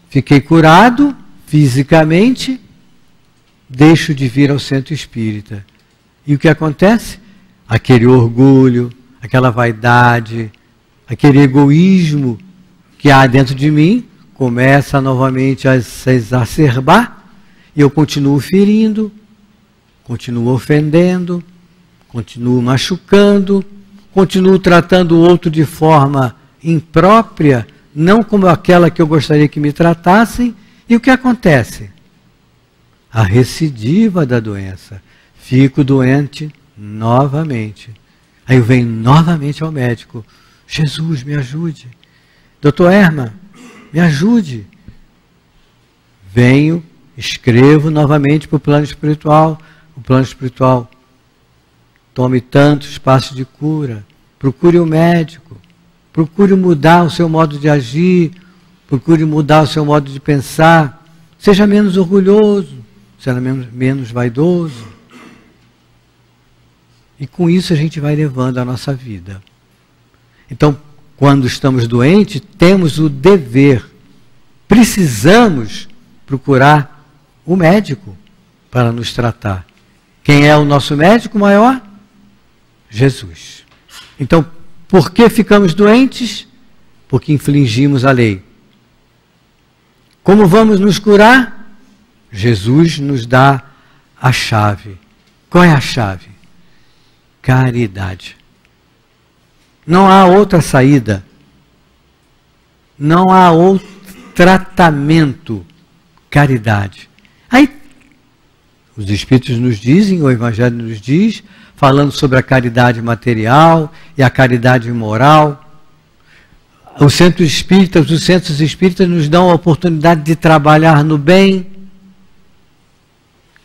fiquei curado fisicamente, deixo de vir ao centro espírita. E o que acontece? Aquele orgulho, aquela vaidade, aquele egoísmo que há dentro de mim, começa novamente a se exacerbar, e eu continuo ferindo, continuo ofendendo, continuo machucando, continuo tratando o outro de forma imprópria, não como aquela que eu gostaria que me tratassem. E o que acontece? A recidiva da doença. Fico doente novamente. Aí eu venho novamente ao médico. Jesus, me ajude. Doutor Erma, me ajude. Venho, escrevo novamente para o plano espiritual. O plano espiritual, tome tantos passos de cura. Procure o médico. Procure mudar o seu modo de agir. Procure mudar o seu modo de pensar. Seja menos orgulhoso. Seja menos vaidoso. E com isso a gente vai levando a nossa vida. Então, quando estamos doentes, temos o dever, precisamos procurar o médico para nos tratar. Quem é o nosso médico maior? Jesus. Então, por que ficamos doentes? Porque infringimos a lei. Como vamos nos curar? Jesus nos dá a chave. Qual é a chave? Caridade. Não há outra saída. Não há outro tratamento. Caridade. Aí, os Espíritos nos dizem, o Evangelho nos diz, falando sobre a caridade material e a caridade moral. Os centros espíritas nos dão a oportunidade de trabalhar no bem.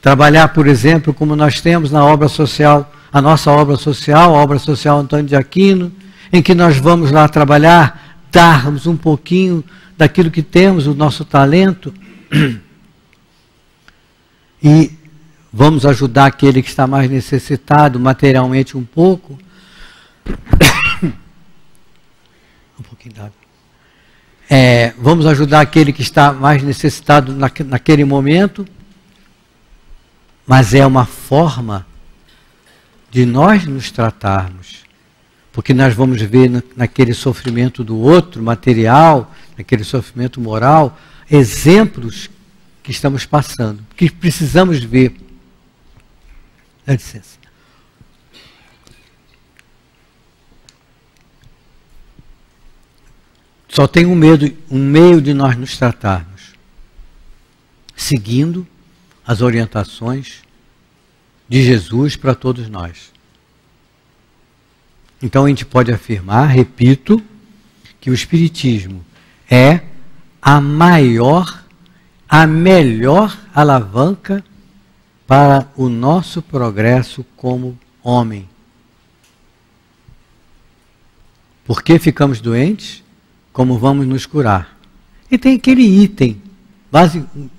Trabalhar, por exemplo, como nós temos na obra social, a nossa obra social, a obra social Antônio de Aquino, em que nós vamos lá trabalhar, darmos um pouquinho daquilo que temos, o nosso talento, e vamos ajudar aquele que está mais necessitado, materialmente um pouco. Um pouquinho d'água. Vamos ajudar aquele que está mais necessitado naquele momento, mas é uma forma de nós nos tratarmos, porque nós vamos ver naquele sofrimento do outro, material, naquele sofrimento moral, exemplos que estamos passando, que precisamos ver. Dá licença. Só tem um meio de nós nos tratarmos, seguindo as orientações de Jesus para todos nós. Então a gente pode afirmar, repito, que o Espiritismo é a maior, a melhor alavanca para o nosso progresso como homem. Por que ficamos doentes? Como vamos nos curar? E tem aquele item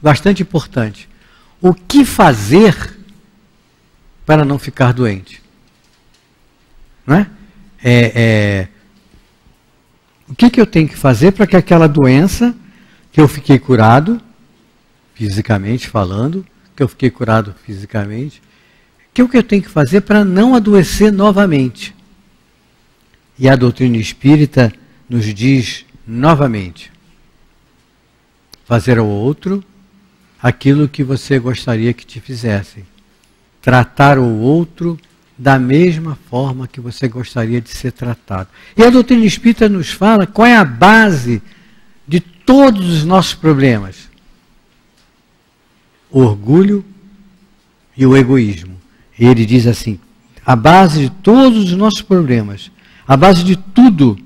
bastante importante. O que fazer para não ficar doente? Não é? O que eu tenho que fazer para que aquela doença que eu fiquei curado, fisicamente falando, que eu fiquei curado fisicamente, o que eu tenho que fazer para não adoecer novamente? E a doutrina espírita nos diz novamente: fazer ao outro aquilo que você gostaria que te fizessem. Tratar o outro da mesma forma que você gostaria de ser tratado. E a doutrina espírita nos fala qual é a base de todos os nossos problemas: o orgulho e o egoísmo. E ele diz assim: a base de todos os nossos problemas, a base de tudo,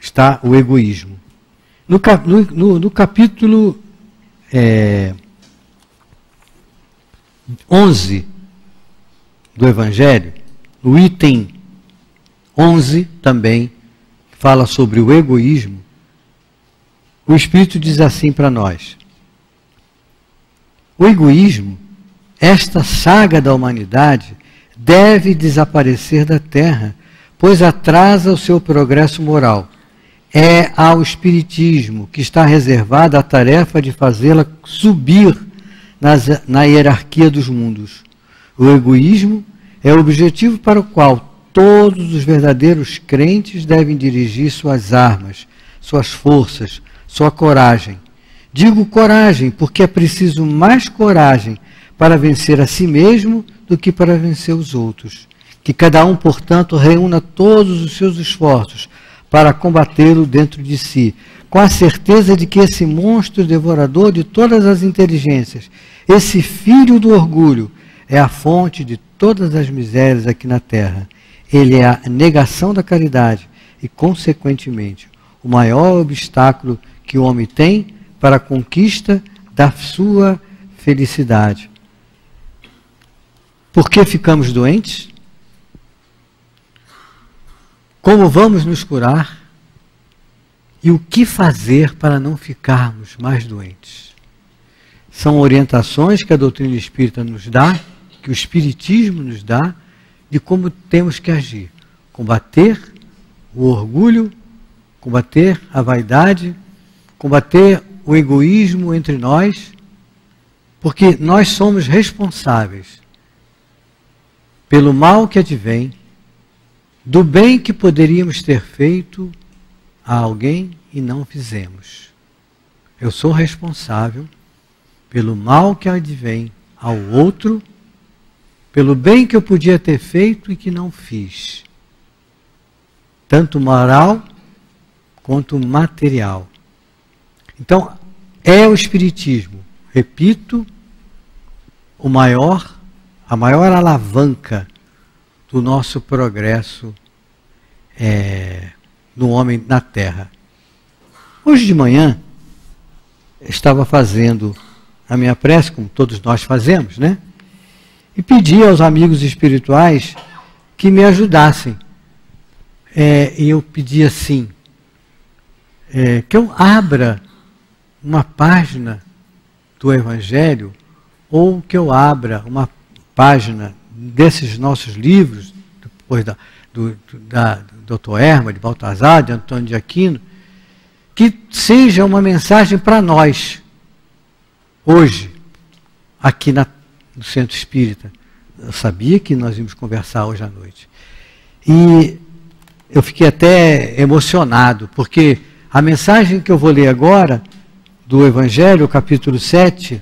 está o egoísmo. No capítulo 11 do Evangelho, no item 11 também, fala sobre o egoísmo. O Espírito diz assim para nós: o egoísmo, esta saga da humanidade, deve desaparecer da Terra, pois atrasa o seu progresso moral. É ao Espiritismo que está reservada a tarefa de fazê-la subir na hierarquia dos mundos. O egoísmo é o objetivo para o qual todos os verdadeiros crentes devem dirigir suas armas, suas forças, sua coragem. Digo coragem porque é preciso mais coragem para vencer a si mesmo do que para vencer os outros. Que cada um, portanto, reúna todos os seus esforços para combatê-lo dentro de si, com a certeza de que esse monstro devorador de todas as inteligências, esse filho do orgulho, é a fonte de todas as misérias aqui na Terra. Ele é a negação da caridade e, consequentemente, o maior obstáculo que o homem tem para a conquista da sua felicidade. Por que ficamos doentes? Como vamos nos curar? E o que fazer para não ficarmos mais doentes? São orientações que a doutrina espírita nos dá, que o Espiritismo nos dá, de como temos que agir. Combater o orgulho, combater a vaidade, combater o egoísmo entre nós, porque nós somos responsáveis pelo mal que advém, do bem que poderíamos ter feito a alguém e não fizemos. Eu sou responsável pelo mal que advém ao outro, pelo bem que eu podia ter feito e que não fiz, tanto moral quanto material. Então, é o Espiritismo, repito, a maior alavanca do nosso progresso no homem na Terra. Hoje de manhã, estava fazendo a minha prece, como todos nós fazemos, né? E pedi aos amigos espirituais que me ajudassem. E eu pedi assim, que eu abra uma página do Evangelho, ou que eu abra uma página desses nossos livros, depois do Dr. Herma, de Baltazar, de Antônio de Aquino, que seja uma mensagem para nós, hoje, aqui no Centro Espírita. Eu sabia que nós íamos conversar hoje à noite. E eu fiquei até emocionado, porque a mensagem que eu vou ler agora, do Evangelho, capítulo 7,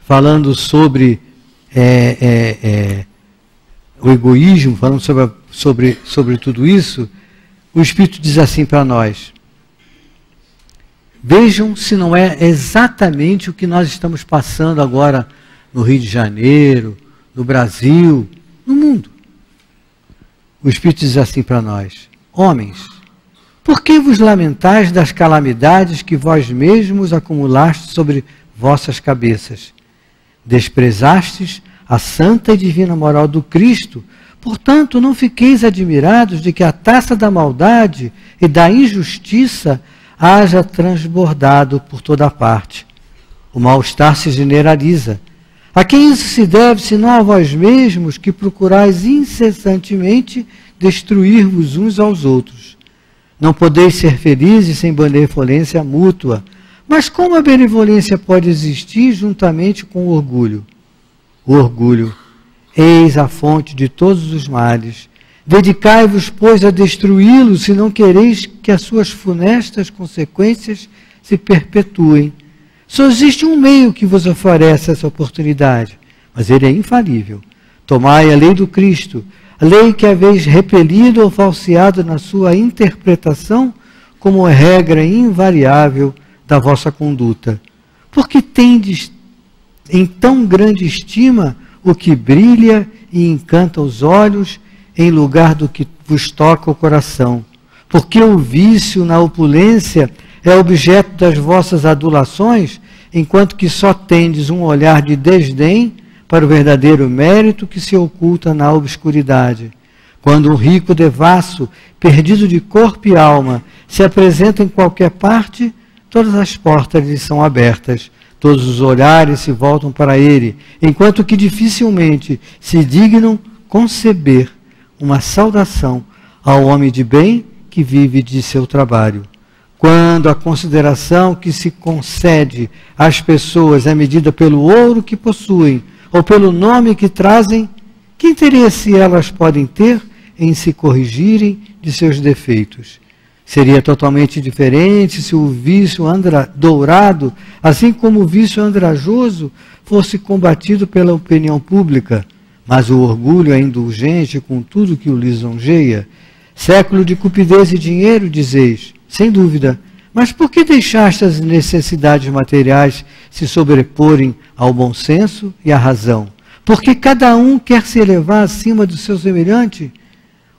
falando sobre o egoísmo, falando sobre tudo isso, o Espírito diz assim para nós: vejam se não é exatamente o que nós estamos passando agora no Rio de Janeiro, no Brasil, no mundo. O Espírito diz assim para nós: homens, por que vos lamentais das calamidades que vós mesmos acumulastes sobre vossas cabeças? Desprezastes a santa e divina moral do Cristo, portanto não fiqueis admirados de que a taça da maldade e da injustiça haja transbordado por toda a parte. O mal-estar se generaliza. A quem isso se deve, senão a vós mesmos, que procurais incessantemente destruir-vos uns aos outros? Não podeis ser felizes sem benevolência mútua. Mas como a benevolência pode existir juntamente com o orgulho? O orgulho, eis a fonte de todos os males. Dedicai-vos, pois, a destruí-lo, se não quereis que as suas funestas consequências se perpetuem. Só existe um meio que vos oferece essa oportunidade. mas ele é infalível. Tomai a lei do Cristo, a lei que haveis repelido ou falseado na sua interpretação, como regra invariável da vossa conduta. Porque tendes em tão grande estima o que brilha e encanta os olhos, em lugar do que vos toca o coração. Porque o vício na opulência é objeto das vossas adulações, enquanto que só tendes um olhar de desdém para o verdadeiro mérito que se oculta na obscuridade. Quando um rico devasso, perdido de corpo e alma, se apresenta em qualquer parte, todas as portas lhe são abertas, todos os olhares se voltam para ele, enquanto que dificilmente se dignam conceber uma saudação ao homem de bem que vive de seu trabalho. Quando a consideração que se concede às pessoas é medida pelo ouro que possuem ou pelo nome que trazem, que interesse elas podem ter em se corrigirem de seus defeitos? Seria totalmente diferente se o vício dourado, assim como o vício andrajoso, fosse combatido pela opinião pública, mas o orgulho é indulgente com tudo que o lisonjeia. Século de cupidez e dinheiro, dizeis, sem dúvida, mas por que deixaste as necessidades materiais se sobreporem ao bom senso e à razão? Porque cada um quer se elevar acima do seu semelhante?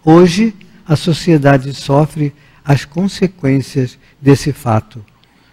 Hoje, a sociedade sofre as consequências desse fato.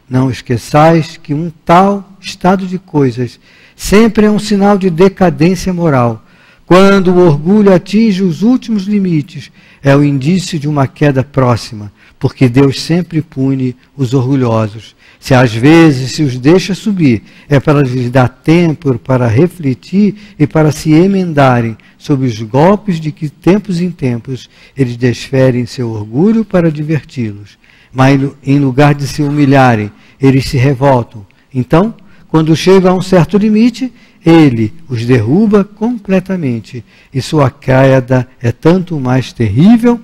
Não esqueçais que um tal estado de coisas sempre é um sinal de decadência moral. Quando o orgulho atinge os últimos limites, é o indício de uma queda próxima, porque Deus sempre pune os orgulhosos. Se às vezes se os deixa subir, é para lhes dar tempo para refletir e para se emendarem sob os golpes de que, tempos em tempos, eles desferem seu orgulho para diverti-los. Mas, em lugar de se humilharem, eles se revoltam. Então, quando chega a um certo limite, ele os derruba completamente, e sua queda é tanto mais terrível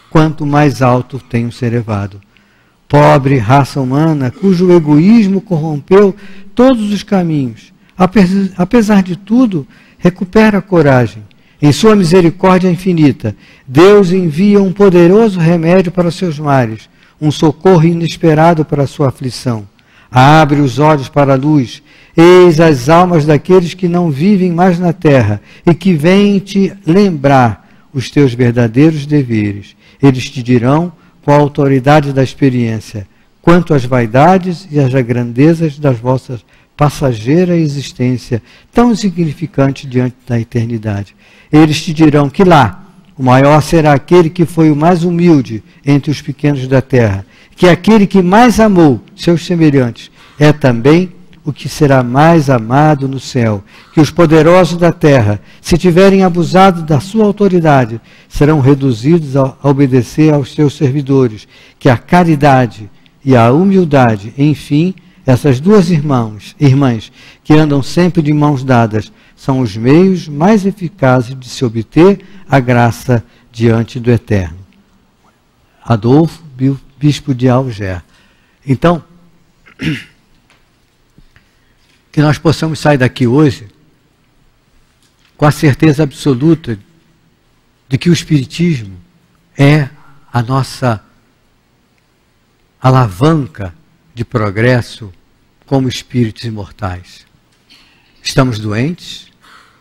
quanto mais alto tem se elevado. Pobre raça humana, cujo egoísmo corrompeu todos os caminhos, apesar de tudo, recupera a coragem. Em sua misericórdia infinita, Deus envia um poderoso remédio para seus males, um socorro inesperado para a sua aflição. Abre os olhos para a luz, eis as almas daqueles que não vivem mais na terra e que vêm te lembrar os teus verdadeiros deveres. Eles te dirão, com a autoridade da experiência, quanto às vaidades e às grandezas das vossas passageira existência, tão insignificante diante da eternidade. Eles te dirão que lá, o maior será aquele que foi o mais humilde entre os pequenos da terra, que aquele que mais amou seus semelhantes é também o que será mais amado no céu, que os poderosos da terra, se tiverem abusado da sua autoridade, serão reduzidos a obedecer aos seus servidores, que a caridade e a humildade, enfim, essas duas irmãs que andam sempre de mãos dadas, são os meios mais eficazes de se obter a graça diante do Eterno. Adolfo, bispo de Alger. Então, que nós possamos sair daqui hoje com a certeza absoluta de que o Espiritismo é a nossa alavanca de progresso como espíritos imortais. Estamos doentes,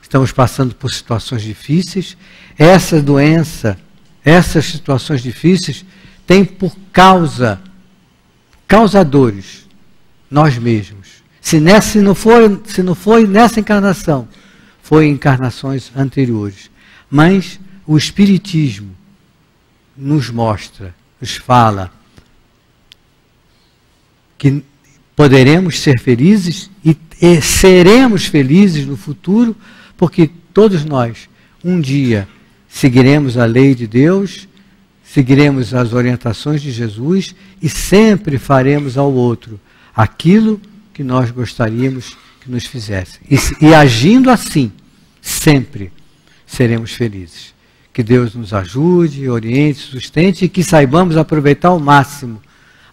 estamos passando por situações difíceis. Essa doença, essas situações difíceis têm por causadores nós mesmos. Se não foi nessa encarnação, foi em encarnações anteriores. Mas o Espiritismo nos mostra, nos fala que poderemos ser felizes e seremos felizes no futuro, porque todos nós, um dia, seguiremos a lei de Deus, seguiremos as orientações de Jesus e sempre faremos ao outro aquilo que nós gostaríamos que nos fizessem. E agindo assim, sempre seremos felizes. Que Deus nos ajude, oriente, sustente e que saibamos aproveitar ao máximo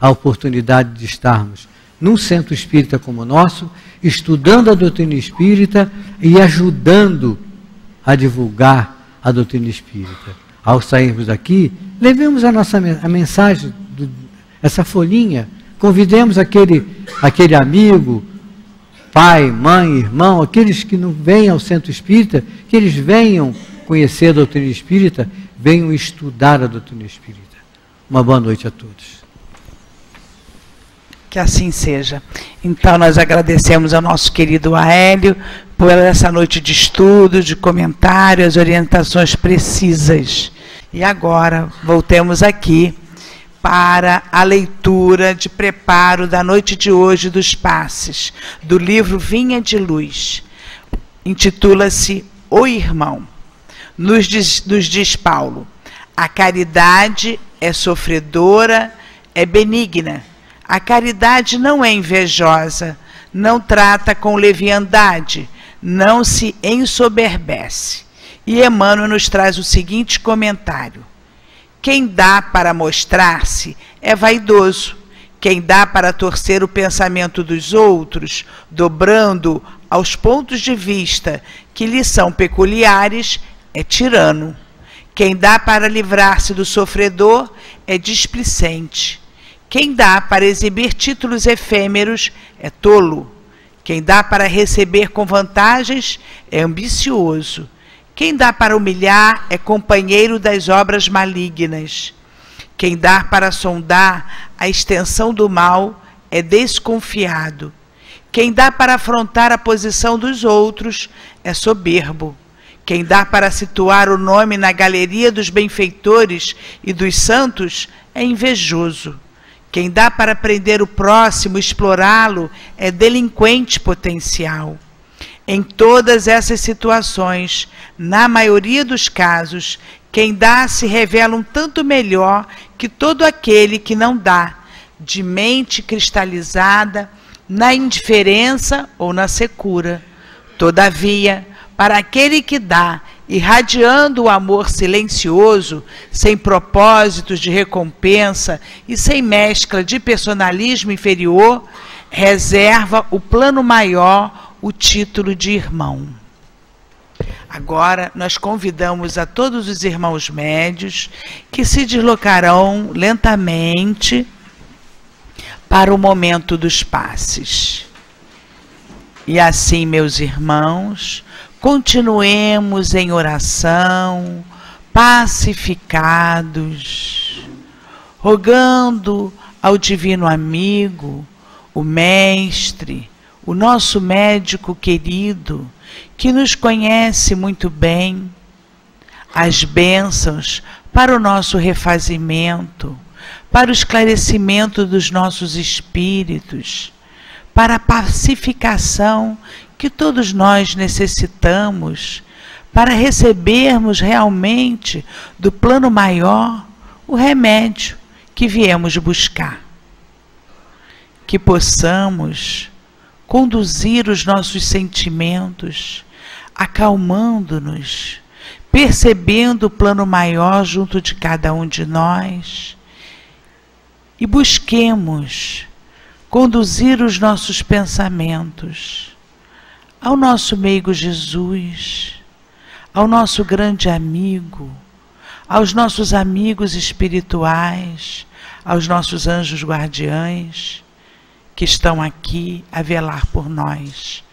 a oportunidade de estarmos num centro espírita como o nosso, estudando a doutrina espírita e ajudando a divulgar a doutrina espírita. Ao sairmos daqui, levemos a mensagem, essa folhinha, convidemos aquele amigo, pai, mãe, irmão, aqueles que não vêm ao centro espírita, que eles venham conhecer a doutrina espírita, venham estudar a doutrina espírita. Uma boa noite a todos. Que assim seja. Então nós agradecemos ao nosso querido Aélio por essa noite de estudo, de comentário, as orientações precisas. E agora voltemos aqui para a leitura de preparo da noite de hoje dos passes, do livro Vinha de Luz. Intitula-se O Irmão. Nos diz Paulo: a caridade é sofredora, é benigna. A caridade não é invejosa, não trata com leviandade, não se ensoberbece. E Emmanuel nos traz o seguinte comentário: quem dá para mostrar-se é vaidoso. Quem dá para torcer o pensamento dos outros, dobrando aos pontos de vista que lhe são peculiares, é tirano. Quem dá para livrar-se do sofredor é displicente. Quem dá para exibir títulos efêmeros é tolo. Quem dá para receber com vantagens é ambicioso. Quem dá para humilhar é companheiro das obras malignas. Quem dá para sondar a extensão do mal é desconfiado. Quem dá para afrontar a posição dos outros é soberbo. Quem dá para situar o nome na galeria dos benfeitores e dos santos é invejoso. Quem dá para prender o próximo, explorá-lo, é delinquente potencial. Em todas essas situações, na maioria dos casos, quem dá se revela um tanto melhor que todo aquele que não dá, de mente cristalizada, na indiferença ou na secura. Todavia, para aquele que dá, irradiando o amor silencioso, sem propósitos de recompensa e sem mescla de personalismo inferior, reserva o plano maior, o título de irmão. Agora nós convidamos a todos os irmãos médios que se deslocarão lentamente para o momento dos passes. E assim, meus irmãos, continuemos em oração, pacificados, rogando ao divino amigo, o mestre, o nosso médico querido, que nos conhece muito bem, as bênçãos para o nosso refazimento, para o esclarecimento dos nossos espíritos, para a pacificação que todos nós necessitamos, para recebermos realmente do plano maior o remédio que viemos buscar. Que possamos conduzir os nossos sentimentos, acalmando-nos, percebendo o plano maior junto de cada um de nós, e busquemos conduzir os nossos pensamentos ao nosso meigo Jesus, ao nosso grande amigo, aos nossos amigos espirituais, aos nossos anjos guardiães, que estão aqui a velar por nós,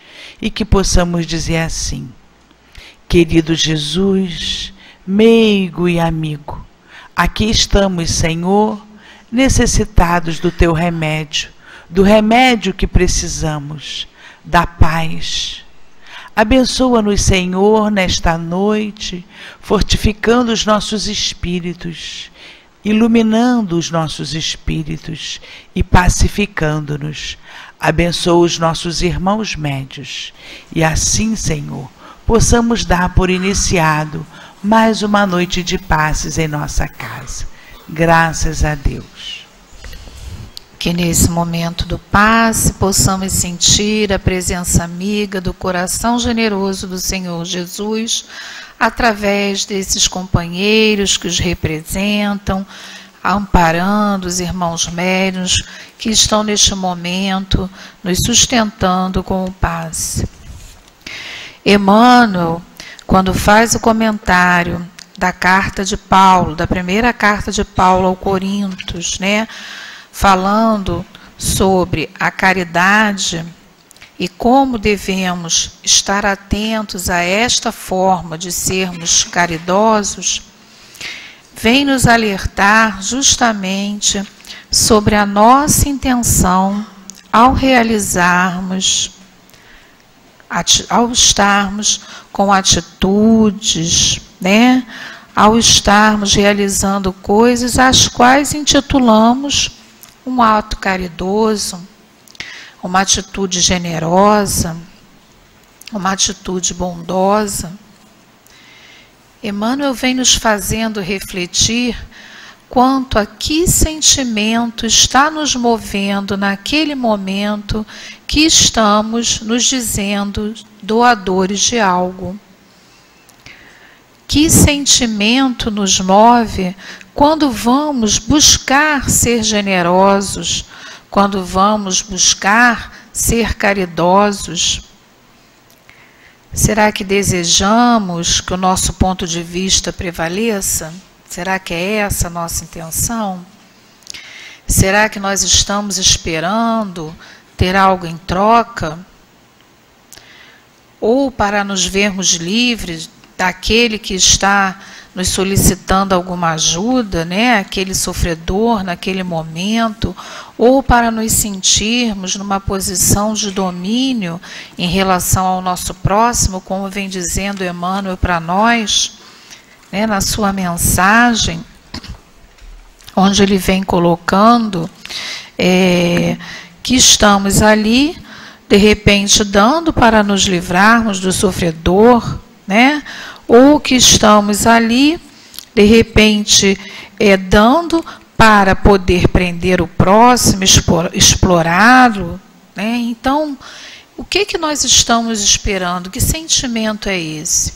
e que possamos dizer assim: querido Jesus, meigo e amigo, aqui estamos, Senhor, necessitados do teu remédio, do remédio que precisamos, da paz. Abençoa-nos, Senhor, nesta noite, fortificando os nossos espíritos, iluminando os nossos espíritos e pacificando-nos. Abençoa os nossos irmãos médios. E assim, Senhor, possamos dar por iniciado mais uma noite de passes em nossa casa. Graças a Deus. Que nesse momento do passe possamos sentir a presença amiga do coração generoso do Senhor Jesus, através desses companheiros que os representam, amparando os irmãos médios que estão neste momento nos sustentando com o passe. Emmanuel, quando faz o comentário da carta de Paulo, da primeira carta de Paulo ao Coríntios, né, falando sobre a caridade e como devemos estar atentos a esta forma de sermos caridosos, vem nos alertar justamente sobre a nossa intenção ao realizarmos, ao estarmos com atitudes, né? Ao estarmos realizando coisas às quais intitulamos um ato caridoso, uma atitude generosa, uma atitude bondosa. Emmanuel vem nos fazendo refletir quanto a que sentimento está nos movendo naquele momento que estamos nos dizendo doadores de algo. Que sentimento nos move quando vamos buscar ser generosos, quando vamos buscar ser caridosos? Será que desejamos que o nosso ponto de vista prevaleça? Será que é essa a nossa intenção? Será que nós estamos esperando ter algo em troca? Ou para nos vermos livres daquele que está nos solicitando alguma ajuda, né? Aquele sofredor naquele momento, ou para nos sentirmos numa posição de domínio em relação ao nosso próximo, como vem dizendo Emmanuel para nós, né, na sua mensagem, onde ele vem colocando que estamos ali, de repente, dando para nos livrarmos do sofredor, né? Ou que estamos ali, de repente, dando para poder prender o próximo, explorá-lo, né? Então, o que nós estamos esperando? Que sentimento é esse?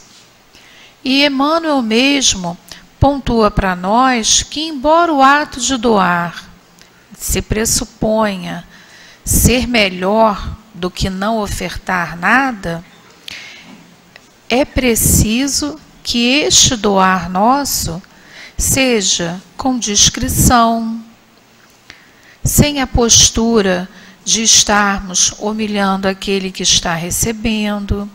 E Emmanuel mesmo pontua para nós que, embora o ato de doar se pressuponha ser melhor do que não ofertar nada, é preciso que este doar nosso seja com discrição, sem a postura de estarmos humilhando aquele que está recebendo,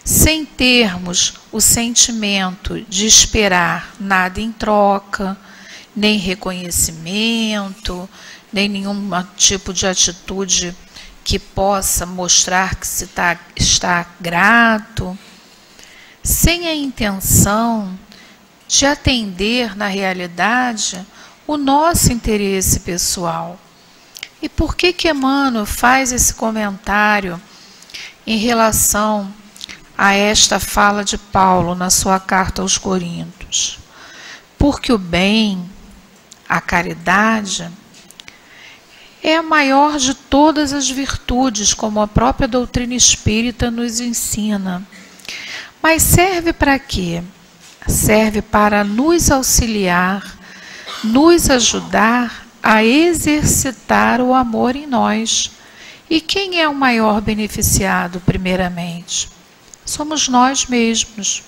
sem termos o sentimento de esperar nada em troca, nem reconhecimento, nem nenhum tipo de atitude que possa mostrar que se está grato, sem a intenção de atender, na realidade, o nosso interesse pessoal. E por que Emmanuel faz esse comentário em relação a esta fala de Paulo na sua carta aos Coríntios? Porque o bem, a caridade, é a maior de todas as virtudes, como a própria doutrina espírita nos ensina. Mas serve para quê? Serve para nos auxiliar, nos ajudar a exercitar o amor em nós. E quem é o maior beneficiado, primeiramente? Somos nós mesmos,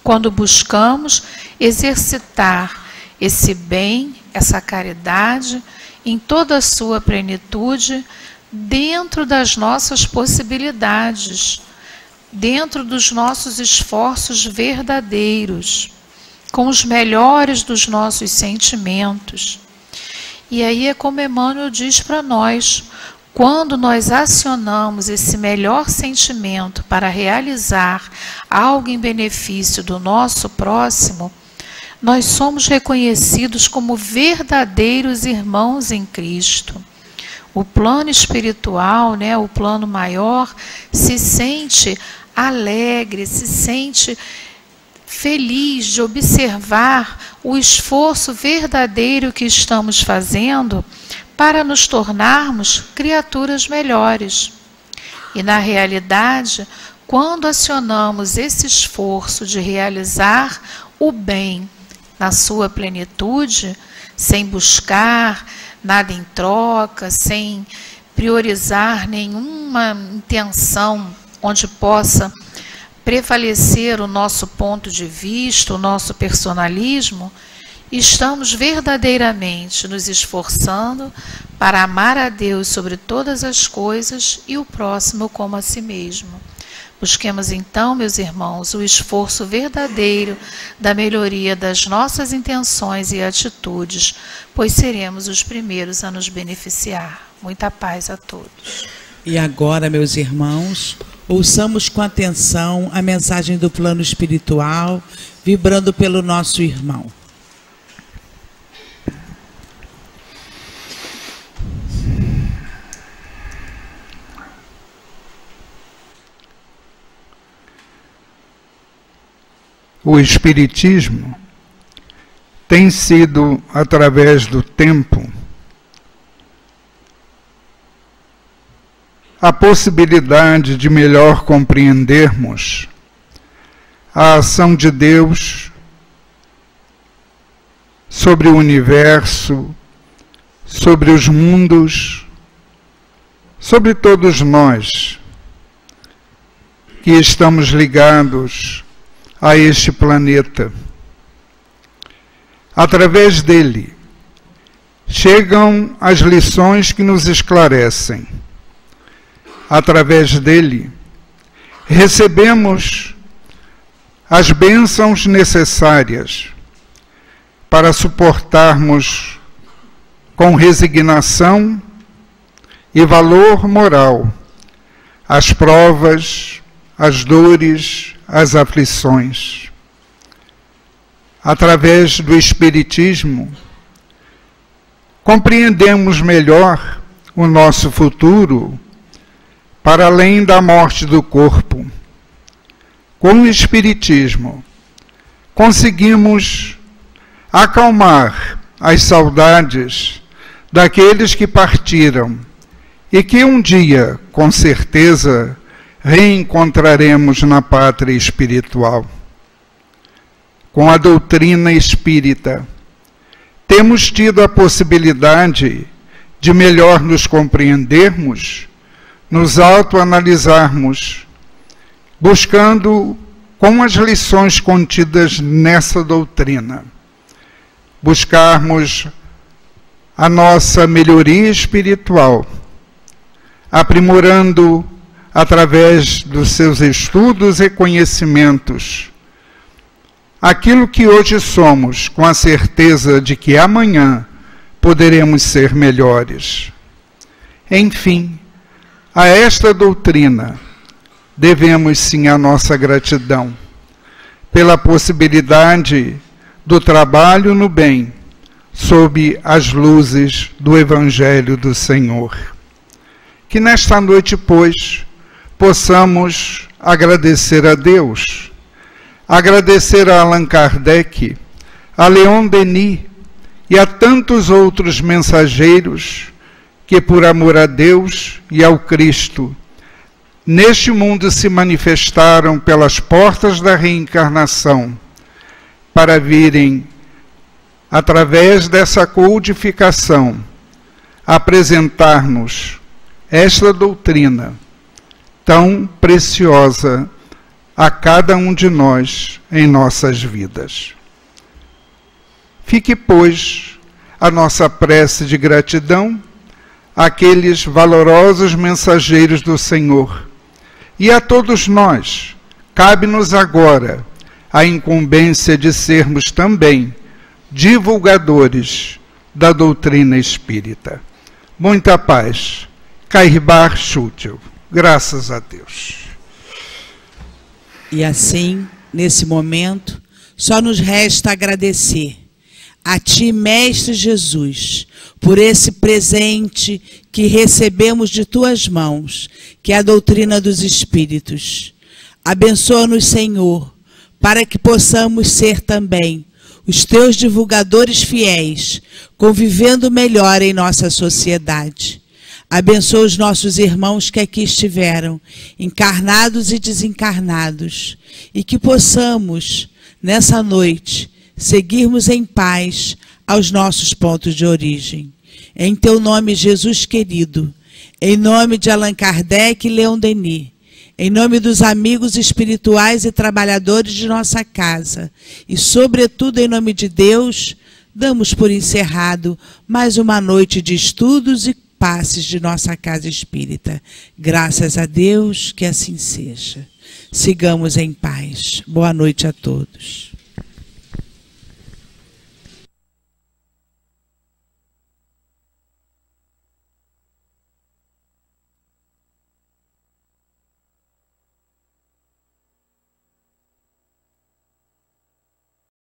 quando buscamos exercitar esse bem, essa caridade, em toda a sua plenitude, dentro das nossas possibilidades, dentro dos nossos esforços verdadeiros, com os melhores dos nossos sentimentos. E aí é como Emmanuel diz para nós, quando nós acionamos esse melhor sentimento para realizar algo em benefício do nosso próximo, nós somos reconhecidos como verdadeiros irmãos em Cristo. O plano espiritual, né, o plano maior, se sente alegre, se sente feliz de observar o esforço verdadeiro que estamos fazendo para nos tornarmos criaturas melhores. E na realidade, quando acionamos esse esforço de realizar o bem na sua plenitude, sem buscar nada em troca, sem priorizar nenhuma intenção onde possa prevalecer o nosso ponto de vista, o nosso personalismo, estamos verdadeiramente nos esforçando para amar a Deus sobre todas as coisas e o próximo como a si mesmo. Busquemos então, meus irmãos, o esforço verdadeiro da melhoria das nossas intenções e atitudes, pois seremos os primeiros a nos beneficiar. Muita paz a todos. E agora, meus irmãos, ouçamos com atenção a mensagem do plano espiritual, vibrando pelo nosso irmão. O Espiritismo tem sido, através do tempo, a possibilidade de melhor compreendermos a ação de Deus sobre o universo, sobre os mundos, sobre todos nós que estamos ligados a este planeta. Através dele, chegam as lições que nos esclarecem. Através dele, recebemos as bênçãos necessárias para suportarmos com resignação e valor moral as provas, as dores, as aflições. Através do Espiritismo, compreendemos melhor o nosso futuro para além da morte do corpo. Com o Espiritismo, conseguimos acalmar as saudades daqueles que partiram e que um dia, com certeza, reencontraremos na pátria espiritual. Com a doutrina espírita, temos tido a possibilidade de melhor nos compreendermos, nos autoanalisarmos, buscando com as lições contidas nessa doutrina, buscarmos a nossa melhoria espiritual, aprimorando através dos seus estudos e conhecimentos aquilo que hoje somos, com a certeza de que amanhã poderemos ser melhores. Enfim, a esta doutrina devemos sim a nossa gratidão pela possibilidade do trabalho no bem sob as luzes do Evangelho do Senhor. Que nesta noite, pois, possamos agradecer a Deus, agradecer a Allan Kardec, a Leon Denis e a tantos outros mensageiros que, por amor a Deus e ao Cristo, neste mundo se manifestaram pelas portas da reencarnação, para virem, através dessa codificação, apresentar-nos esta doutrina tão preciosa a cada um de nós em nossas vidas. Fique, pois, a nossa prece de gratidão àqueles valorosos mensageiros do Senhor. E a todos nós, cabe-nos agora a incumbência de sermos também divulgadores da doutrina espírita. Muita paz. Cairbar Schuttel. Graças a Deus. E assim, nesse momento, só nos resta agradecer a Ti, Mestre Jesus, por esse presente que recebemos de Tuas mãos, que é a doutrina dos Espíritos. Abençoa-nos, Senhor, para que possamos ser também os Teus divulgadores fiéis, convivendo melhor em nossa sociedade. Abençoa os nossos irmãos que aqui estiveram, encarnados e desencarnados, e que possamos, nessa noite, seguirmos em paz aos nossos pontos de origem. Em teu nome, Jesus querido, em nome de Allan Kardec e Leon Denis, em nome dos amigos espirituais e trabalhadores de nossa casa, e sobretudo em nome de Deus, damos por encerrado mais uma noite de estudos e passes de nossa casa espírita. Graças a Deus, que assim seja. Sigamos em paz. Boa noite a todos.